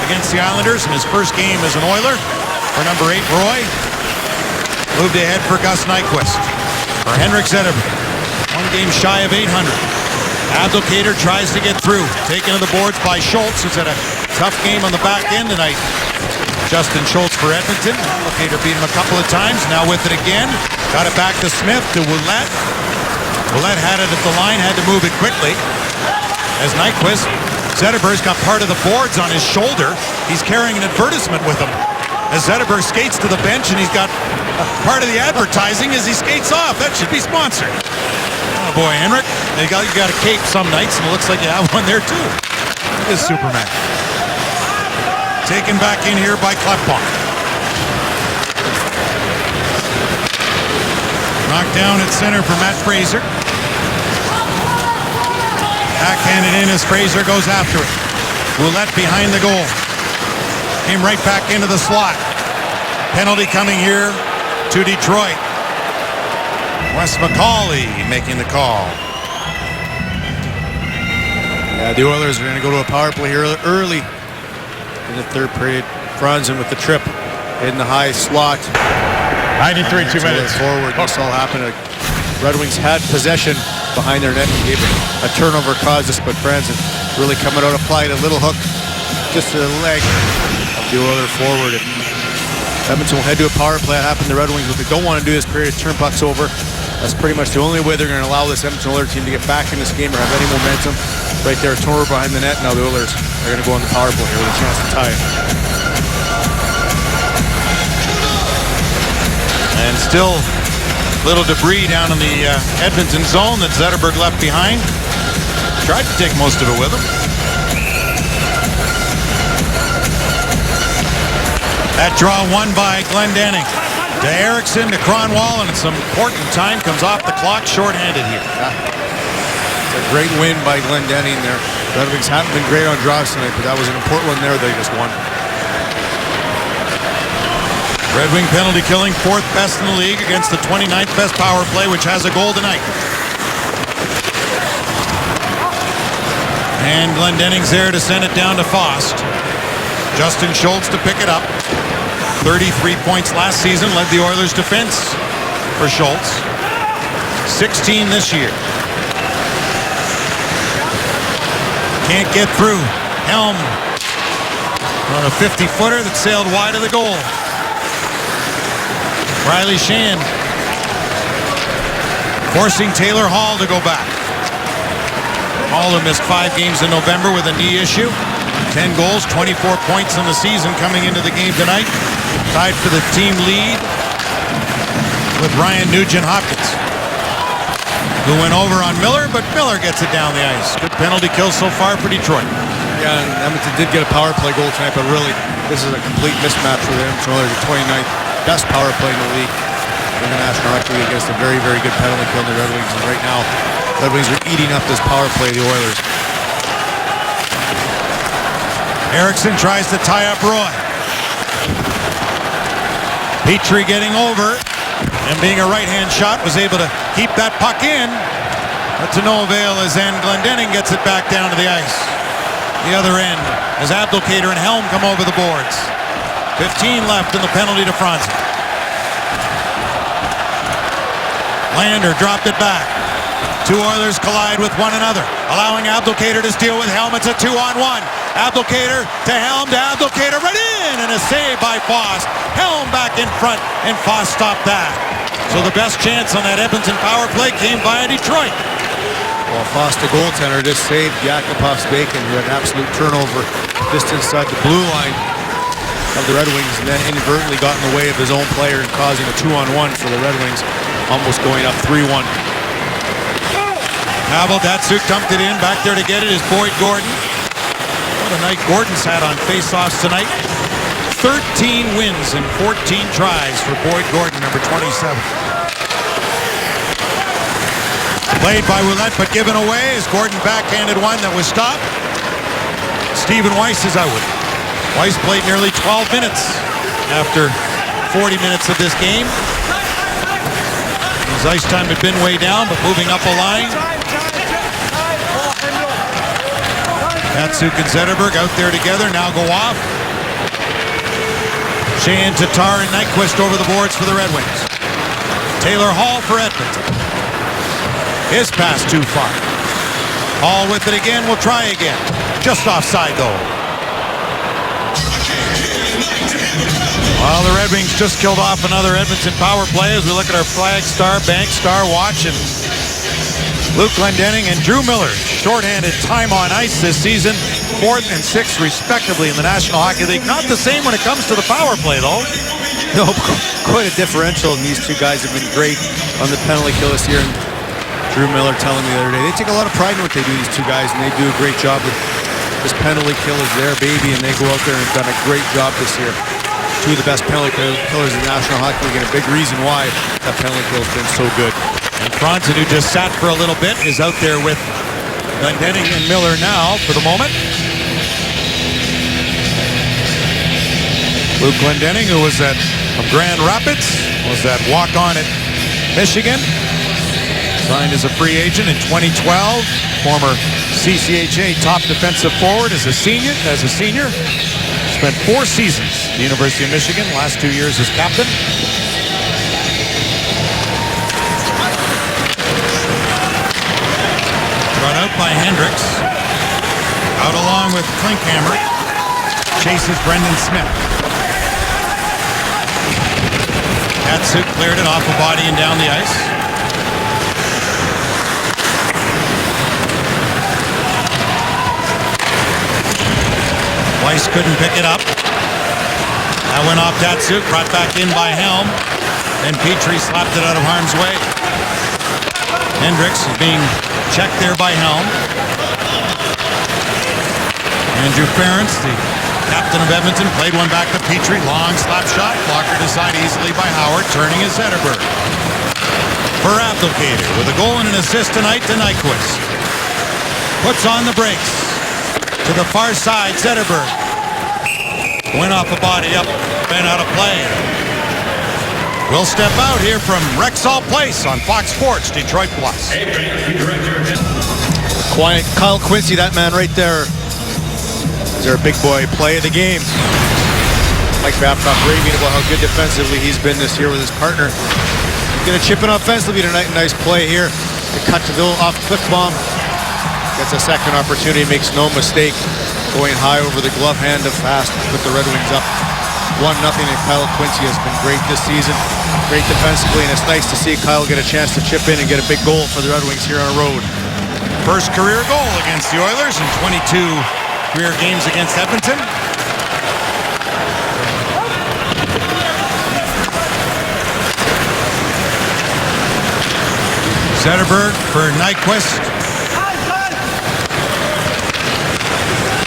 against the Islanders in his first game as an Oiler. For number 8, Roy. Moved ahead for Gus Nyquist. For Henrik Zetterberg. 1 game shy of 800. Abdelkader tries to get through. Taken to the boards by Schultz, who's had a tough game on the back end tonight. Justin Schultz for Edmonton. Abdelkader beat him a couple of times. Now with it again. Got it back to Smith, to Ouellette. Ouellette had it at the line, had to move it quickly. As Nyquist, Zetterberg's got part of the boards on his shoulder. He's carrying an advertisement with him. As Zetterberg skates to the bench, and he's got part of the advertising as he skates off. That should be sponsored. Oh boy, Henrik, you got a cape some nights, and it looks like you have one there too. It is Superman. Taken back in here by Klefbom. Knocked down at center for Matt Fraser. Backhanded in as Fraser goes after it. Ouellette behind the goal. Came right back into the slot. Penalty coming here to Detroit. Wes McCauley making the call. Yeah, the Oilers are going to go to a power play here early in the third period. Franzen with the trip in the high slot. 93, 2 minutes. Forward. This all happened. Red Wings had possession behind their net and gave it a turnover caused this, but Franzen really coming out, applied a little hook just to the leg of the Oiler forward. And Edmonton will head to a power play. That happened to the Red Wings. What they don't want to do is period turn pucks over. That's pretty much the only way they're going to allow this Edmonton Oilers team to get back in this game or have any momentum. Right there, turnover behind the net. Now the Oilers are going to go on the power play here with a chance to tie it. And still little debris down in the Edmonton zone that Zetterberg left behind. Tried to take most of it with him. That draw won by Glendening. To Eriksson, to Kronwall, and some important time comes off the clock, shorthanded here. It's a great win by Glendening there. Red Wings haven't been great on draws tonight, but that was an important one there they just won. Red Wing penalty killing, 4th best in the league against the 29th best power play, which has a goal tonight. And Glendening's there to send it down to Fost. Justin Schultz to pick it up. 33 points last season, led the Oilers' defense for Schultz. 16 this year. Can't get through. Helm on a 50-footer that sailed wide of the goal. Riley Sheahan forcing Taylor Hall to go back. Hall who missed 5 games in November with a knee issue. 10 goals, 24 points in the season coming into the game tonight. Tied for the team lead with Ryan Nugent-Hopkins, who went over on Miller, but Miller gets it down the ice. Good penalty kill so far for Detroit. Yeah, and Edmonton did get a power play goal tonight, but really, this is a complete mismatch for them. So they're the 29th best power play in the league in the National Hockey League against a very, very good penalty kill in the Red Wings. And right now, the Red Wings are eating up this power play of the Oilers. Eriksson tries to tie up Roy. Petrie getting over, and being a right-hand shot, was able to keep that puck in. But to no avail as then Glendening gets it back down to the ice. The other end as Abdelkader and Helm come over the boards. 15 left in the penalty to Franzen. Lander dropped it back. Two Oilers collide with one another, allowing Abdelkader to steal with Helm. It's a 2-on-1. Abdelkader to Helm, to Abdelkader, right in, and a save by Foss. Helm back in front, and Foss stopped that. So the best chance on that Edmonton power play came via Detroit. Well, Foss, the goaltender, just saved Jakupov's bacon, who had an absolute turnover just inside the blue line of the Red Wings, and then inadvertently got in the way of his own player and causing a 2-on-1 for the Red Wings, almost going up 3-1. Pavel Datsyuk dumped it in. Back there to get it is Boyd Gordon. What a night Gordon's had on face-offs tonight. 13 wins and 14 tries for Boyd Gordon, number 27. Played by Ouellette, but given away as Gordon backhanded one that was stopped. Stephen Weiss is out. Weiss played nearly 12 minutes after 40 minutes of this game. His ice time had been way down, but moving up a line. Datsyuk and Zetterberg out there together, now go off. Sheahan, Tatar, and Nyquist over the boards for the Red Wings. Taylor Hall for Edmonton. His pass too far. Hall with it again, will try again. Just offside though. Well, the Red Wings just killed off another Edmonton power play as we look at our flag star, bank star watch, and Luke Glendening and Drew Miller, shorthanded time on ice this season, 4th and 6th respectively in the National Hockey League. Not the same when it comes to the power play though. No, quite a differential, and these two guys have been great on the penalty kill this year. And Drew Miller telling me the other day, they take a lot of pride in what they do, these two guys, and they do a great job with this penalty kill is their baby, and they go out there and have done a great job this year. Two of the best penalty killers in the National Hockey League, and a big reason why that penalty kill has been so good. And Franzen, who just sat for a little bit, is out there with Glendening and Miller now for the moment. Luke Glendening, who was from Grand Rapids, was that walk-on at Michigan. Signed as a free agent in 2012. Former CCHA top defensive forward as a senior. Spent 4 seasons at the University of Michigan, last 2 years as captain. Run out by Hendricks. Out along with Klinkhammer. Chases Brendan Smith. Datsyuk cleared it off a body and down the ice. Weiss couldn't pick it up. That went off Datsyuk, brought back in by Helm. Then Petrie slapped it out of harm's way. Hendricks is being checked there by Helm. Andrew Ference, the captain of Edmonton, played one back to Petrie. Long slap shot, blocked aside easily by Howard, turning his Zetterberg. For Abdelkader, with a goal and an assist tonight to Nyquist. Puts on the brakes. To the far side, Zetterberg. Went off the body up, been out of play. We'll step out here from Rexall Place on Fox Sports, Detroit Plus. Quiet Kyle Quincy, that man right there. Is there a big boy play of the game? Mike Babcock raving about how good defensively he's been this year with his partner. He's going to chip in offensively tonight. Nice play here. The cut to Bill off clip bomb. Gets a second opportunity, makes no mistake. Going high over the glove hand of Fast to put the Red Wings up 1-0. And Kyle Quincy has been great this season. Great defensively, and it's nice to see Kyle get a chance to chip in and get a big goal for the Red Wings here on the road. First career goal against the Oilers in 22 career games against Edmonton. Zetterberg for Nyquist.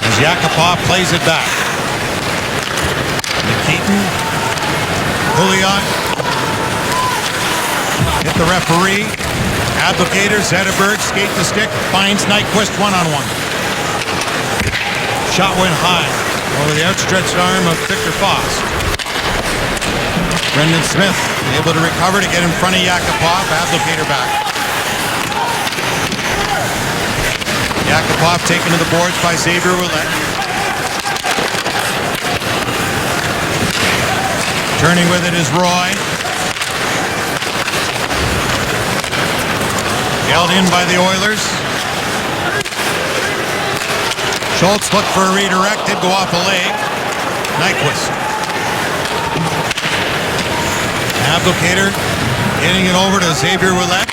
As Yakupov plays it back. Nikitin. Pouliot. Hit the referee. Abdelkader. Zetterberg skate the stick. Finds Nyquist one-on-one. Shot went high over the outstretched arm of Victor Foss. Brendan Smith able to recover to get in front of Yakupov. Abdelkader back. Yakupov taken to the boards by Xavier Ouellet. Turning with it is Roy. Held in by the Oilers. Schultz looked for a redirect. Did go off a leg. Nyquist. Abdelkader getting it over to Xavier Ouellet.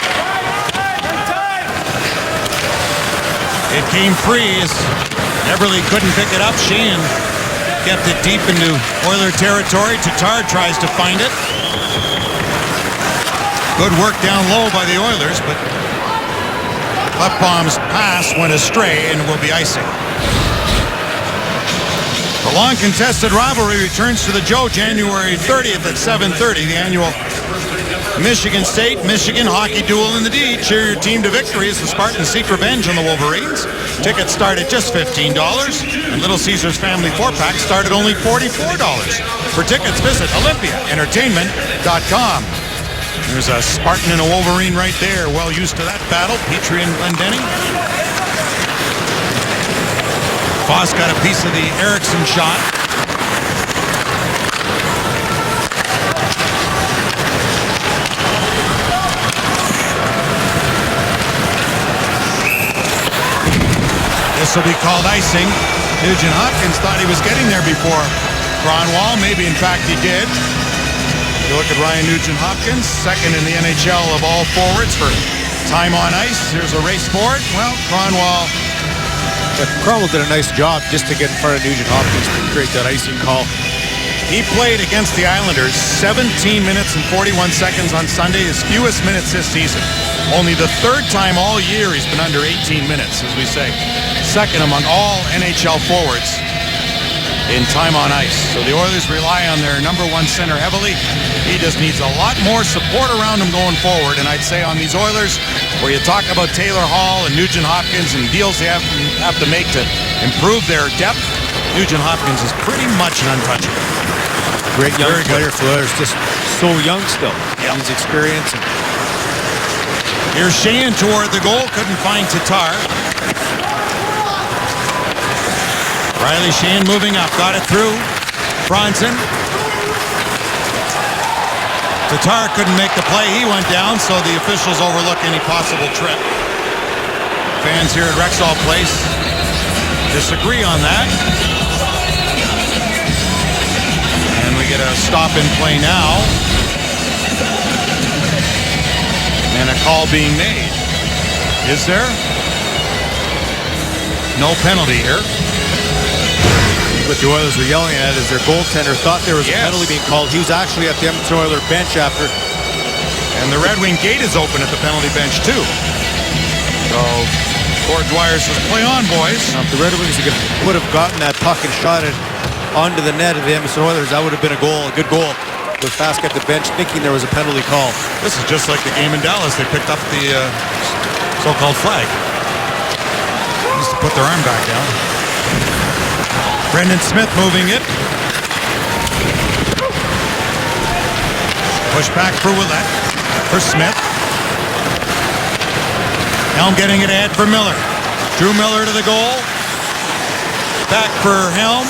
It came free as Eberle couldn't pick it up. Sheehan kept it deep into Oiler territory. Tatar tries to find it. Good work down low by the Oilers, but Klefbom's pass went astray and will be icing. The long contested rivalry returns to the Joe January 30th at 7:30. The annual Michigan State-Michigan hockey duel in the D. Cheer your team to victory as the Spartans seek revenge on the Wolverines. Tickets start at just $15, and Little Caesars Family 4-pack start at only $44. For tickets, visit OlympiaEntertainment.com. There's a Spartan and a Wolverine right there. Well used to that battle. Petrie and Glendening. Foss got a piece of the Erickson shot. This will be called icing. Nugent Hopkins thought he was getting there before Kronwall. Maybe, in fact, he did. You look at Ryan Nugent Hopkins, second in the NHL of all forwards for time on ice. Here's a race for it. Well, Kronwall. But Kronwall did a nice job just to get in front of Nugent Hopkins to create that icing call. He played against the Islanders 17 minutes and 41 seconds on Sunday, his fewest minutes this season. Only the third time all year he's been under 18 minutes, as we say. Second among all NHL forwards in time on ice. So the Oilers rely on their number one center heavily. He just needs a lot more support around him going forward. And I'd say on these Oilers, where you talk about Taylor Hall and Nugent Hopkins and deals they have to make to improve their depth, Nugent Hopkins is pretty much an untouchable. Great young player for Oilers, just so young still. Yep. He's experienced. Here's Sheehan toward the goal, couldn't find Tatar. Riley Sheehan moving up, got it through. Bronson. Tatar couldn't make the play, he went down, so the officials overlook any possible trip. Fans here at Rexall Place disagree on that. And we get a stop in play now. And a call being made. Is there? No penalty here. What the Oilers were yelling at is their goaltender thought there was a penalty being called. He was actually at the Edmonton Oilers bench after. And the Red Wing gate is open at the penalty bench too. So Gord Dwyer says, play on, boys. Now, if the Red Wings would have gotten that puck and shot it onto the net of the Edmonton Oilers, that would have been a goal, a good goal. With Fast at the bench thinking there was a penalty call. This is just like the game in Dallas. They picked up the so-called flag. Just to put their arm back down. Brendan Smith moving it. Push back for Ouellet. For Smith. Helm getting it ahead for Miller. Drew Miller to the goal. Back for Helm.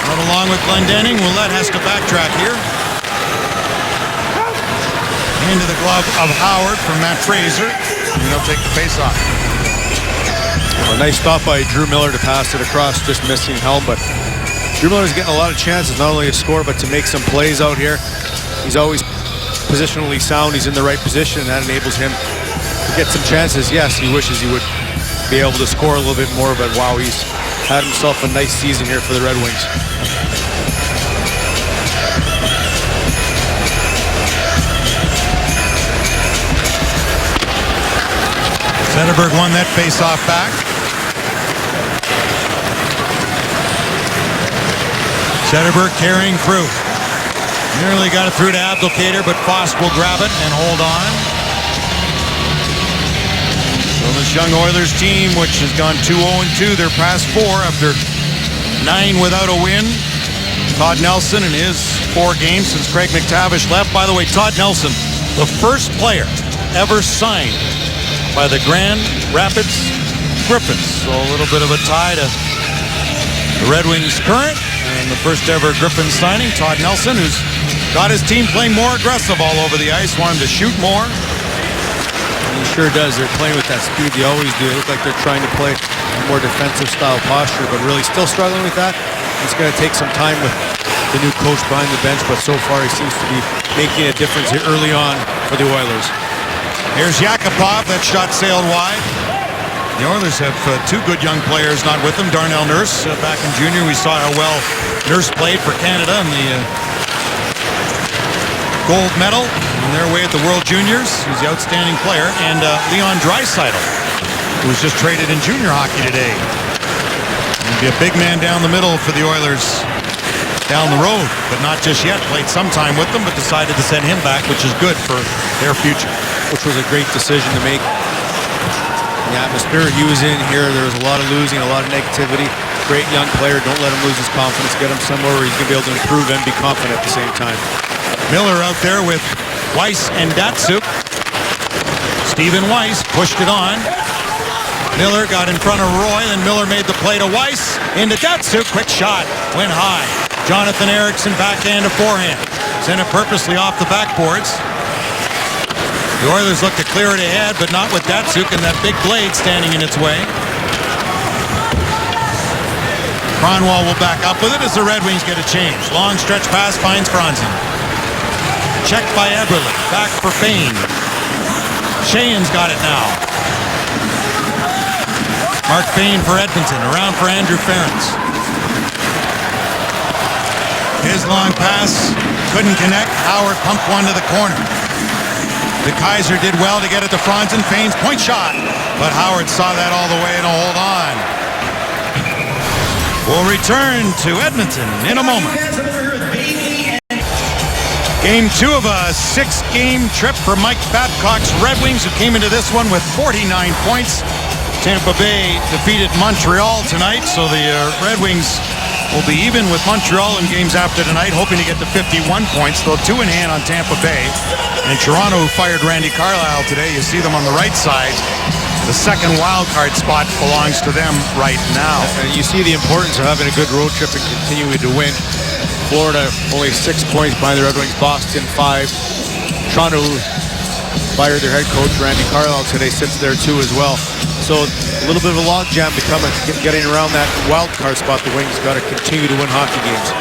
Out along with Glendening. Ouellette has to backtrack here. Into the glove of Howard from Matt Fraser. And he'll take the face-off. A nice stop by Drew Miller to pass it across, just missing Helm, but Drew Miller's getting a lot of chances, not only to score, but to make some plays out here. He's always positionally sound. He's in the right position, and that enables him to get some chances. Yes, he wishes he would be able to score a little bit more, but wow, he's had himself a nice season here for the Red Wings. Zetterberg won that face-off back. Zetterberg carrying through. Nearly got it through to Abdelkader, but Fost will grab it and hold on. So this young Oilers team, which has gone 2-0-2, they're past 4 after 9 without a win. Todd Nelson in his 4 games since Craig McTavish left. By the way, Todd Nelson, the first player ever signed by the Grand Rapids Griffins. So a little bit of a tie to the Red Wings current and the first ever Griffins signing, Todd Nelson, who's got his team playing more aggressive all over the ice, wanted to shoot more. He sure does. They're playing with that speed. They always do. They look like they're trying to play a more defensive style posture, but really still struggling with that. It's going to take some time with the new coach behind the bench, but so far he seems to be making a difference here early on for the Oilers. Here's Yakupov. That shot sailed wide. The Oilers have 2 good young players not with them. Darnell Nurse back in junior. We saw how well Nurse played for Canada in the gold medal on their way at the World Juniors. He's the outstanding player. And Leon Draisaitl, who was just traded in junior hockey today. He'll be a big man down the middle for the Oilers down the road, but not just yet. Played some time with them, but decided to send him back, which is good for their future. Which was a great decision to make. The atmosphere he was in here, there was a lot of losing, a lot of negativity. Great young player. Don't let him lose his confidence. Get him somewhere where he's going to be able to improve and be confident at the same time. Miller out there with Weiss and Datsuk. Stephen Weiss pushed it on. Miller got in front of Roy, and Miller made the play to Weiss. Into Datsuk. Quick shot. Went high. Jonathan Ericsson backhand to forehand. Sent it purposely off the backboards. The Oilers look to clear it ahead, but not with Datsuk and that big blade standing in its way. Kronwall will back up with it as the Red Wings get a change. Long stretch pass finds Franzen. Checked by Eberle. Back for Fane. Sheahan's got it now. Mark Fane for Edmonton. Around for Andrew Ference. His long pass couldn't connect. Howard pumped one to the corner. De Keyser did well to get it to Franzen. Fane's point shot, but Howard saw that all the way and hold on. We'll return to Edmonton in a moment. Game 2 of a 6-game trip for Mike Babcock's Red Wings, who came into this one with 49 points. Tampa Bay defeated Montreal tonight, so the Red Wings will be even with Montreal in games after tonight, hoping to get to 51 points, though 2 in hand on Tampa Bay. And Toronto, who fired Randy Carlyle today, you see them on the right side. The second wild card spot belongs to them right now. And you see the importance of having a good road trip and continuing to win. Florida only 6 points behind the Red Wings. Boston 5. Toronto, who fired their head coach Randy Carlyle today, sits there too as well. So a little bit of a logjam getting around that wild card spot. The Wings got to continue to win hockey games.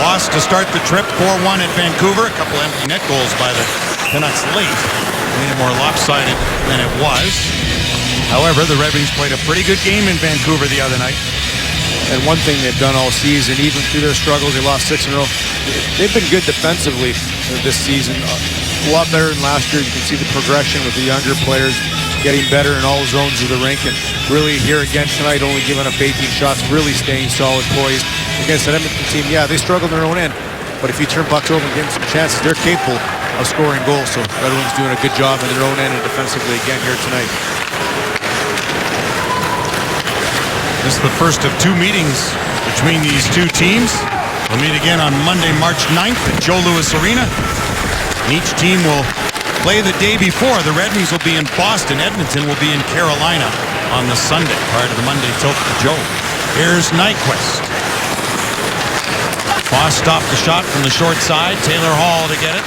Lost to start the trip, 4-1 at Vancouver. A couple empty net goals by the Canucks late. Made it more lopsided than it was. However, the Red Wings played a pretty good game in Vancouver the other night. And one thing they've done all season, even through their struggles, they lost 6 in a row. They've been good defensively this season. A lot better than last year. You can see the progression with the younger players getting better in all zones of the rink. And really here again tonight, only giving up 18 shots, really staying solid, poised. Against that Edmonton team, yeah, they struggled on their own end. But if you turn pucks over and give them some chances, they're capable of scoring goals. So Red Wings doing a good job on their own end and defensively again here tonight. This is the first of 2 meetings between these 2 teams. We'll meet again on Monday, March 9th at Joe Louis Arena. Each team will play the day before. The Red Wings will be in Boston. Edmonton will be in Carolina on the Sunday prior to the Monday tilt for Joe. Here's Nyquist. Foss stopped the shot from the short side. Taylor Hall to get it.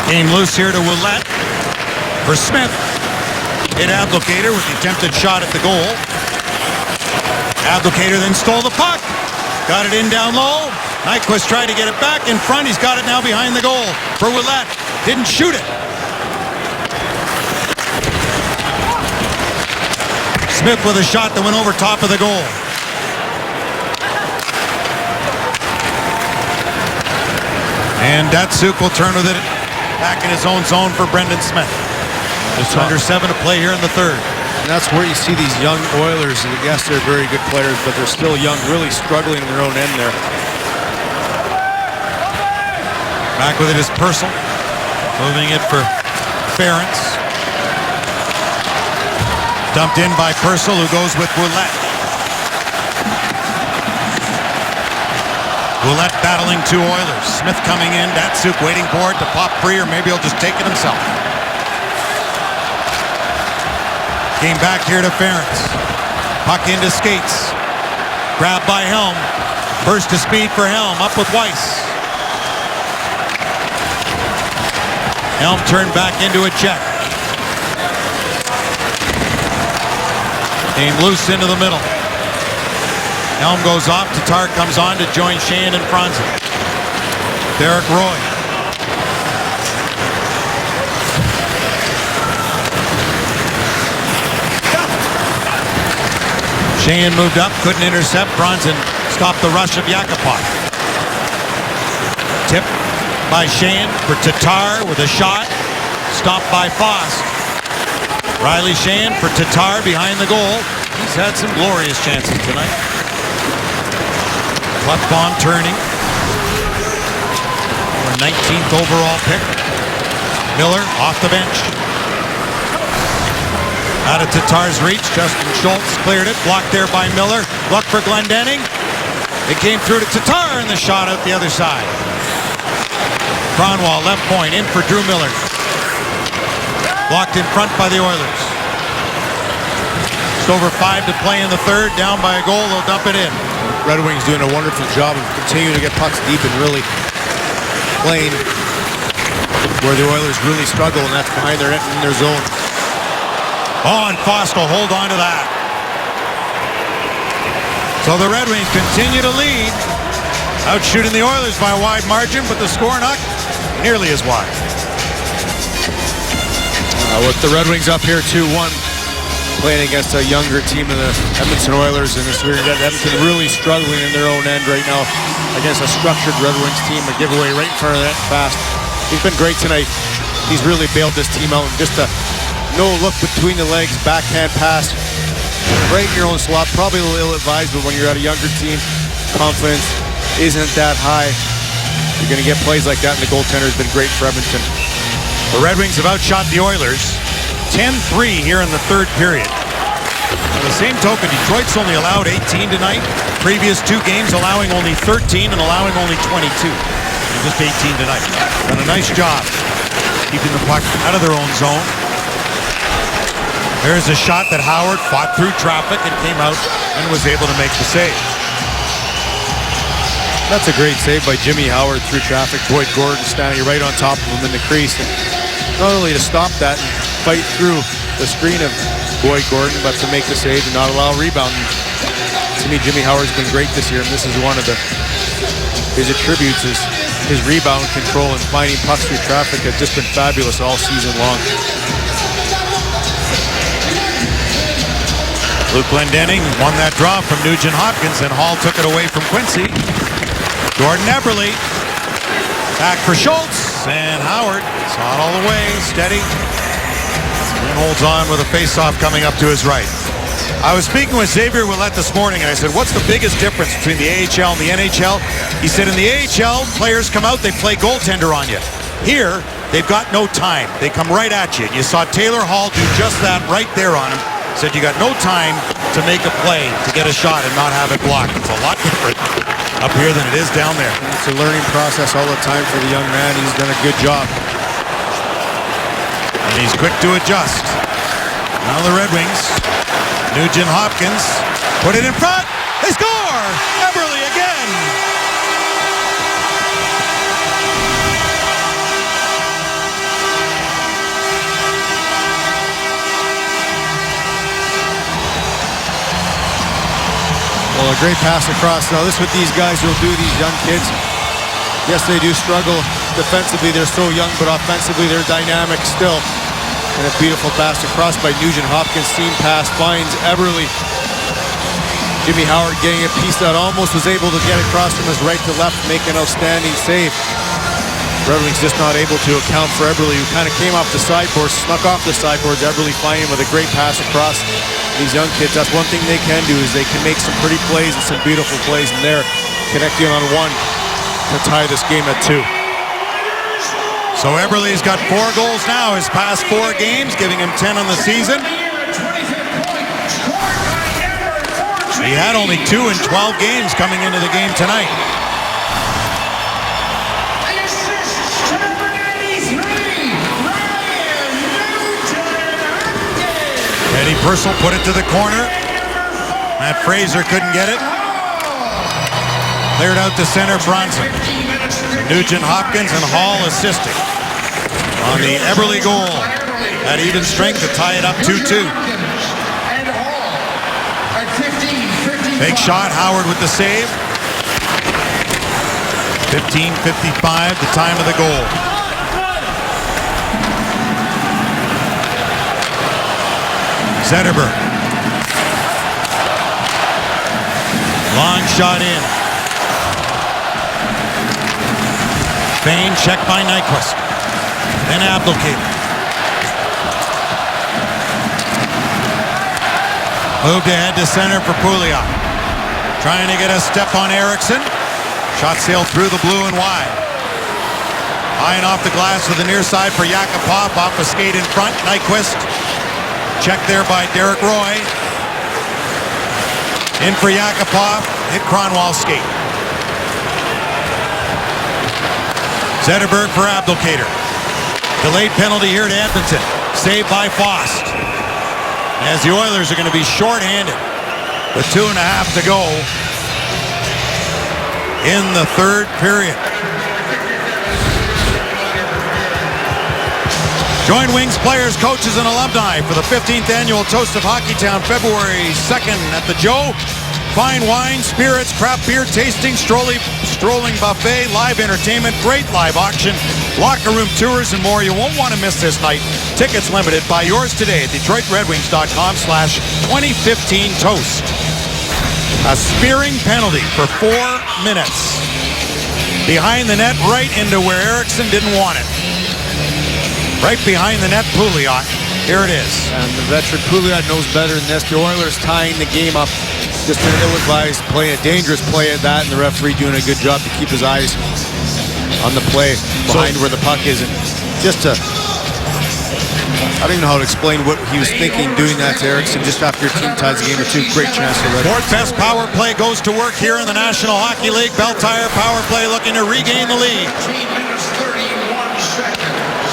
Game loose here to Ouellette for Smith. Hit Abdelkader with the attempted shot at the goal. Abdelkader then stole the puck. Got it in down low. Nyquist tried to get it back in front. He's got it now behind the goal for Ouellette. Didn't shoot it. Smith with a shot that went over top of the goal. And Datsuk will turn with it back in his own zone for Brendan Smith. Just under 7 to play here in the third. And that's where you see these young Oilers. Yes, they're very good players, but they're still young, really struggling in their own end there. Back with it is Purcell. Moving it for Ference. Dumped in by Purcell, who goes with Ouellette. Ouellette battling 2 Oilers. Smith coming in. Datsuk waiting for it to pop free, or maybe he'll just take it himself. Came back here to Ference. Puck into skates. Grabbed by Helm. Burst of speed for Helm. Up with Weiss. Helm turned back into a check. Came loose into the middle. Helm goes off. Tatar comes on to join Sheahan and Franzen. Derek Roy. Sheahan moved up, couldn't intercept. Franzen stopped the rush of Yakupov. Tip by Sheahan for Tatar with a shot. Stopped by Foss. Riley Sheahan for Tatar behind the goal. He's had some glorious chances tonight. Klefbom turning. 19th overall pick. Miller off the bench. Out of Tatar's reach. Justin Schultz cleared it. Blocked there by Miller. Luck for Glendening. It came through to Tatar and the shot out the other side. Kronwall left point in for Drew Miller. Blocked in front by the Oilers. Just over 5 to play in the third. Down by a goal. They'll dump it in. Red Wings doing a wonderful job of continuing to get pucks deep and really playing where the Oilers really struggle, and that's behind their net in their zone. Oh, and Foss will hold on to that. So the Red Wings continue to lead. Out shooting the Oilers by a wide margin, but the score not nearly as wide. With the Red Wings up here 2-1, playing against a younger team in the Edmonton Oilers, and Edmonton really struggling in their own end right now against a structured Red Wings team. A giveaway right in front of that fast. He's been great tonight. He's really bailed this team out. Just a no look between the legs, backhand pass, right in your own slot. Probably a little ill-advised, but when you're at a younger team, confidence isn't that high. You're going to get plays like that, and the goaltender has been great for Edmonton. The Red Wings have outshot the Oilers 10-3 here in the third period. On the same token, Detroit's only allowed 18 tonight. Previous 2 games allowing only 13 and allowing only 22. And just 18 tonight. Done a nice job keeping the puck out of their own zone. There's a shot that Howard fought through traffic and came out and was able to make the save. That's a great save by Jimmy Howard through traffic. Boyd Gordon standing right on top of him in the crease. And not only to stop that and fight through the screen of Boyd Gordon, but to make the save and not allow rebounding. To me, Jimmy Howard's been great this year, and this is one of his attributes is his rebound control and finding pucks through traffic has just been fabulous all season long. Luke Glendening won that draw from Nugent Hopkins, and Hall took it away from Quincy. Jordan Eberle back for Schultz, and Howard saw it all the way, steady, and holds on with a face-off coming up to his right. I was speaking with Xavier Ouellette this morning, and I said, what's the biggest difference between the AHL and the NHL? He said, in the AHL, players come out, they play goaltender on you. Here, they've got no time. They come right at you. And you saw Taylor Hall do just that right there on him. Said you got no time to make a play, to get a shot and not have it blocked. It's a lot different up here than it is down there. It's a learning process all the time for the young man. He's done a good job. And he's quick to adjust. Now the Red Wings. Nugent Hopkins put it in front. They score! Eberle again! Well, a great pass across. Now, this is what these guys will do, these young kids. Yes, they do struggle defensively. They're so young, but offensively, they're dynamic still. And a beautiful pass across by Nugent Hopkins. Seam pass finds Eberle. Jimmy Howard getting a piece that almost was able to get across from his right to left, make an outstanding save. Red Wings just not able to account for Eberle, who kind of came off the sideboards, snuck off the sideboards. Eberle finding with a great pass across. These young kids, that's one thing they can do, is they can make some pretty plays and some beautiful plays, and they're connecting on one to tie this game at 2. So Eberle's got 4 goals now, his past 4 games, giving him 10 on the season. He had only 2 in 12 games coming into the game tonight. Eddie Purcell put it to the corner. Matt Fraser couldn't get it. Cleared out to center, Bronson. Nugent Hopkins and Hall assisting on the Eberle goal at even strength to tie it up 2-2. Big shot, Howard with the save. 15:55, the time of the goal. Zetterberg. Long shot in. Bain checked by Nyquist. Then Abdelkader. Moved ahead to center for Pouliot. Trying to get a step on Eriksson. Shot sailed through the blue and wide. High and off the glass with the near side for Yakupov. Off a skate in front. Nyquist. Checked there by Derek Roy. In for Yakupov. Hit Kronwall's skate. Zetterberg for Abdelkader. Delayed penalty here to Edmonton. Saved by Fost. As the Oilers are going to be shorthanded with 2.5 to go in the 3rd period. Join Wings players, coaches, and alumni for the 15th annual Toast of Hockeytown, February 2nd at the Joe. Fine wine, spirits, craft beer tasting, strolling buffet, live entertainment, great live auction, locker room tours, and more. You won't want to miss this night. Tickets limited. Buy yours today at DetroitRedWings.com/2015Toast. A spearing penalty for 4 minutes. Behind the net, right into where Eriksson didn't want it. Right behind the net, Pouliot. Here it is. And the veteran Pouliot knows better than this. The Oilers tying the game up. Just an ill-advised play, a dangerous play at that, and the referee doing a good job to keep his eyes on the play behind where the puck is. And just to, I don't even know how to explain what he was thinking doing that to Eriksson just after your team ties the game or 2. Great chance for Red. Fourth best power play goes to work here in the National Hockey League. Bell Tire power play looking to regain the lead.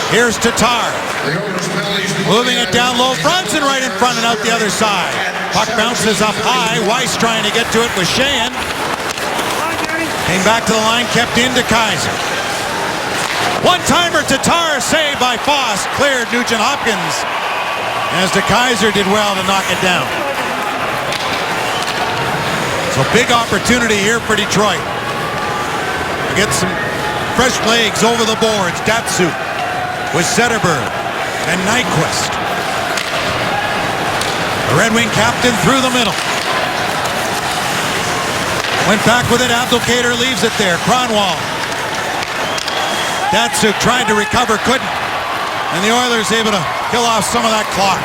Here's Tatar. Moving it down low. Bronson right in front and out the other side. Puck bounces up high. Weiss trying to get to it with Sheahan. Came back to the line, kept in to Kaiser. One-timer, Tatar, saved by Fost. Cleared Nugent Hopkins. As Kaiser did well to knock it down. So big opportunity here for Detroit. To get some fresh legs over the boards. Datsuk with Zetterberg and Nyquist. The Red Wing captain through the middle. Went back with it. Abdelkader leaves it there. Kronwall. Datsuk tried to recover, couldn't. And the Oilers able to kill off some of that clock.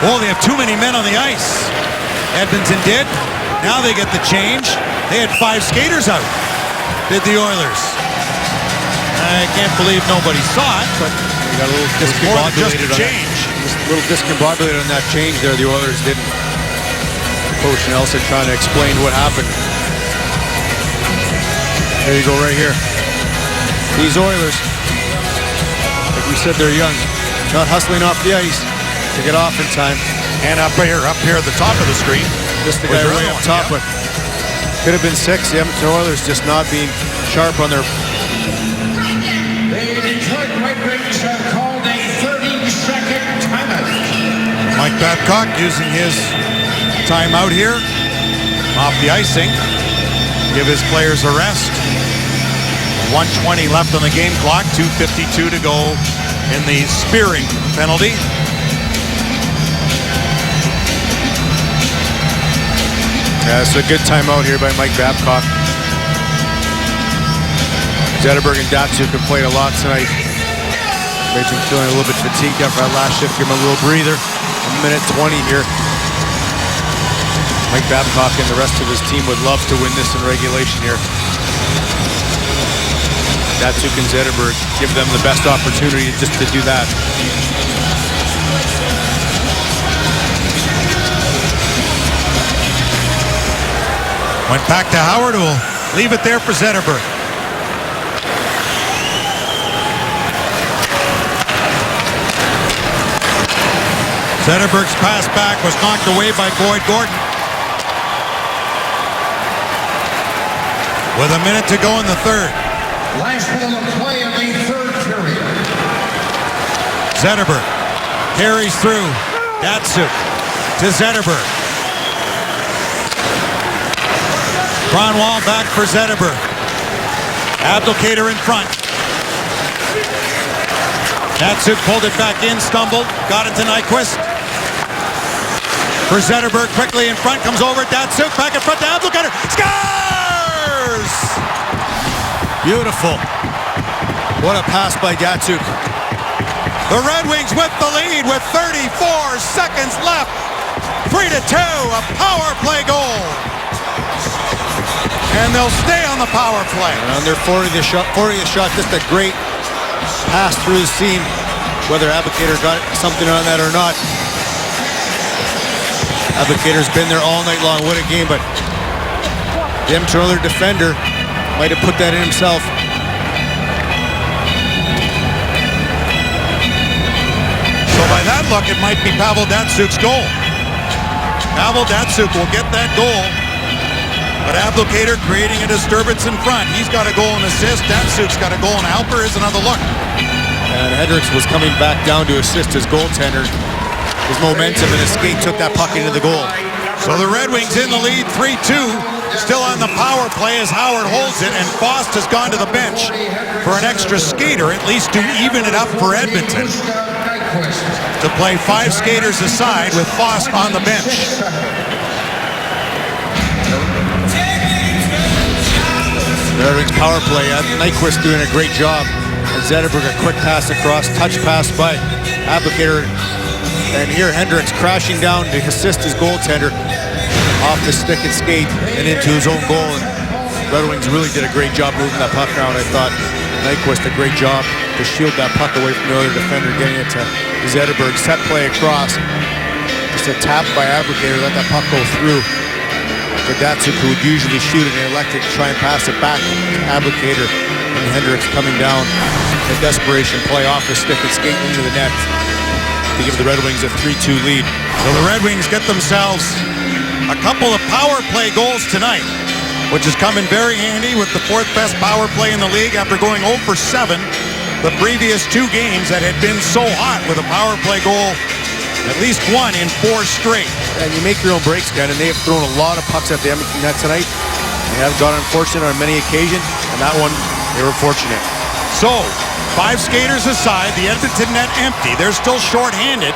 Oh, they have too many men on the ice. Edmonton did. Now they get the change. They had 5 skaters out. Did the Oilers. I can't believe nobody saw it, but They got a little more than just discombobulated a on change. that. A little discombobulated on that change there. The Oilers didn't. Coach Nelson trying to explain what happened. There you go, right here. These Oilers, like we said, they're young. Not hustling off the ice to get off in time. And up here at the top of the screen, Just the Was guy your way other up one, top, yeah. but could have been 6. The Edmonton Oilers just not being sharp on their... The Detroit Red Wings have called a 30-second timeout. Mike Babcock using his timeout here off the icing. Give his players a rest. 1:20 left on the game clock. 2:52 to go in the spearing penalty. Yeah, it's a good timeout here by Mike Babcock. Zetterberg and Datsuk have played a lot tonight. Raging feeling a little bit fatigued after that last shift. Give him a little breather. 1:20 here. Mike Babcock and the rest of his team would love to win this in regulation here. Datsuk and Zetterberg give them the best opportunity just to do that. Went back to Howard, who will leave it there for Zetterberg. Zetterberg's pass back was knocked away by Boyd Gordon. With a minute to go in the third. Last minute of play in the third period. Zetterberg carries through. Datsuk to Zetterberg. Kronwall back for Zetterberg. Abdelkader in front. Datsuk pulled it back in, stumbled, got it to Nyquist. For Zetterberg, quickly in front, comes over. Datsuk back in front to Abdelkader. Scores! Beautiful. What a pass by Datsuk. The Red Wings with the lead with 34 seconds left. 3-2, a power play goal. And they'll stay on the power play. On their 40th shot, just a great pass through the seam. Whether Abdelkader got something on that or not. Abdelkader's been there all night long. What a game, but the Edmonton Oilers defender might have put that in himself. So by that look, it might be Pavel Datsuk's goal. Pavel Datsuk will get that goal. But Abdelkader creating a disturbance in front. He's got a goal and assist. Datsuk's got a goal and a helper. Here's another look. And Hendricks was coming back down to assist his goaltender. His momentum and his skate took that puck into the goal. So the Red Wings in the lead, 3-2. Still on the power play as Howard holds it, and Fost has gone to the bench for an extra skater, at least to even it up for Edmonton. To play 5 skaters aside with Fost on the bench. The Red Wings power play. Nyquist doing a great job. And Zetterberg a quick pass across, touch pass by Abdelkader. And here Hendricks crashing down to assist his goaltender off the stick and skate and into his own goal. And Red Wings really did a great job moving that puck around. I thought Nyquist a great job to shield that puck away from the other defender, getting it to Zetterberg. Set play across. Just a tap by Abdelkader, let that puck go through. For Datsuk, who would usually shoot it, and elected to try and pass it back to Abdelkader, and Hendricks coming down. A desperation play off the stick and skate into the net to give the Red Wings a 3-2 lead. So the Red Wings get themselves a couple of power play goals tonight, which is coming very handy with the 4th best power play in the league after going 0 for 7 the previous 2 games that had been so hot with a power play goal, at least 1 in 4 straight. And you make your own breaks, Ken, and they have thrown a lot of pucks at the Edmonton net tonight. They have gone unfortunate on many occasions, and that one, they were fortunate. So, 5 skaters aside, the Edmonton net empty. They're still short-handed,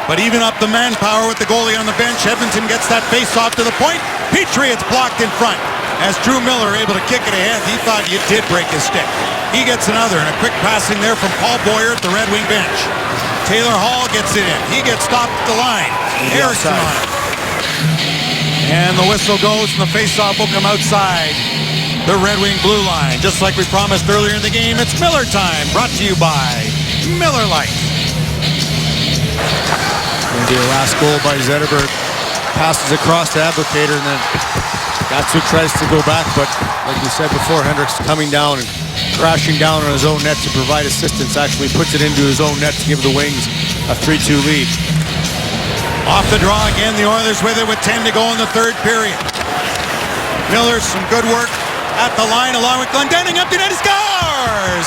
but even up the manpower with the goalie on the bench. Edmonton gets that face-off to the point. Petrie, it's blocked in front. As Drew Miller able to kick it ahead, he thought you did break his stick. He gets another, and a quick passing there from Paul Boyer at the Red Wing bench. Taylor Hall gets it in. He gets stopped at the line. Erickson on it. And the whistle goes, and the face-off will come outside the Red Wing blue line. Just like we promised earlier in the game, it's Miller time. Brought to you by Miller Lite. Going to be the last goal by Zetterberg. Passes across to Abdelkader, and then Datsuk tries to go back, but like we said before, Hendricks coming down and crashing down on his own net to provide assistance, actually puts it into his own net to give the Wings a 3-2 lead. Off the draw again, the Oilers with it with 10 to go in the third period. Miller, some good work at the line along with Glendening. Empty net, he scores!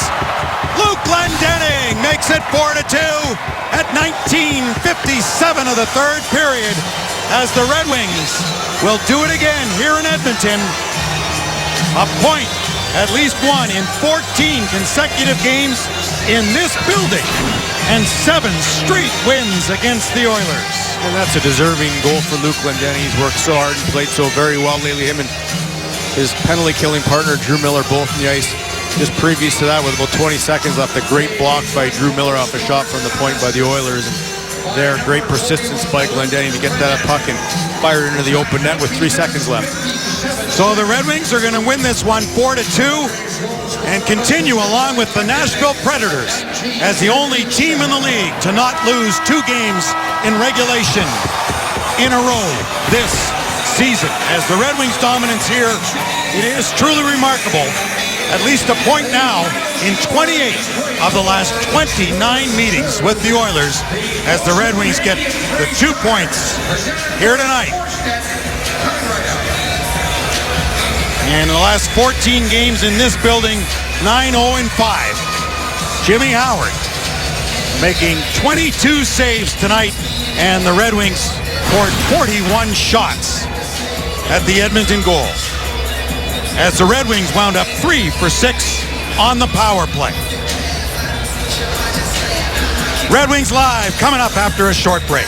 Luke Glendening makes it 4-2 at 19:57 of the third period as the Red Wings will do it again here in Edmonton. A point, at least one, in 14 consecutive games in this building and 7 straight wins against the Oilers. And that's a deserving goal for Luke Glendening. He's worked so hard and played so very well lately. Him and his penalty-killing partner, Drew Miller, both on the ice. Just previous to that, with about 20 seconds left, a great block by Drew Miller off a shot from the point by the Oilers. And there, great persistence by Glendening to get that puck and fire it into the open net with 3 seconds left. So the Red Wings are going to win this one 4-2 and continue along with the Nashville Predators as the only team in the league to not lose 2 games in regulation in a row this season. As the Red Wings' dominance here, it is truly remarkable. At least a point now in 28 of the last 29 meetings with the Oilers as the Red Wings get the 2 points here tonight. And in the last 14 games in this building, 9-0-5. Jimmy Howard making 22 saves tonight, and the Red Wings scored 41 shots at the Edmonton goal, as the Red Wings wound up 3 for 6 on the power play. Red Wings Live coming up after a short break.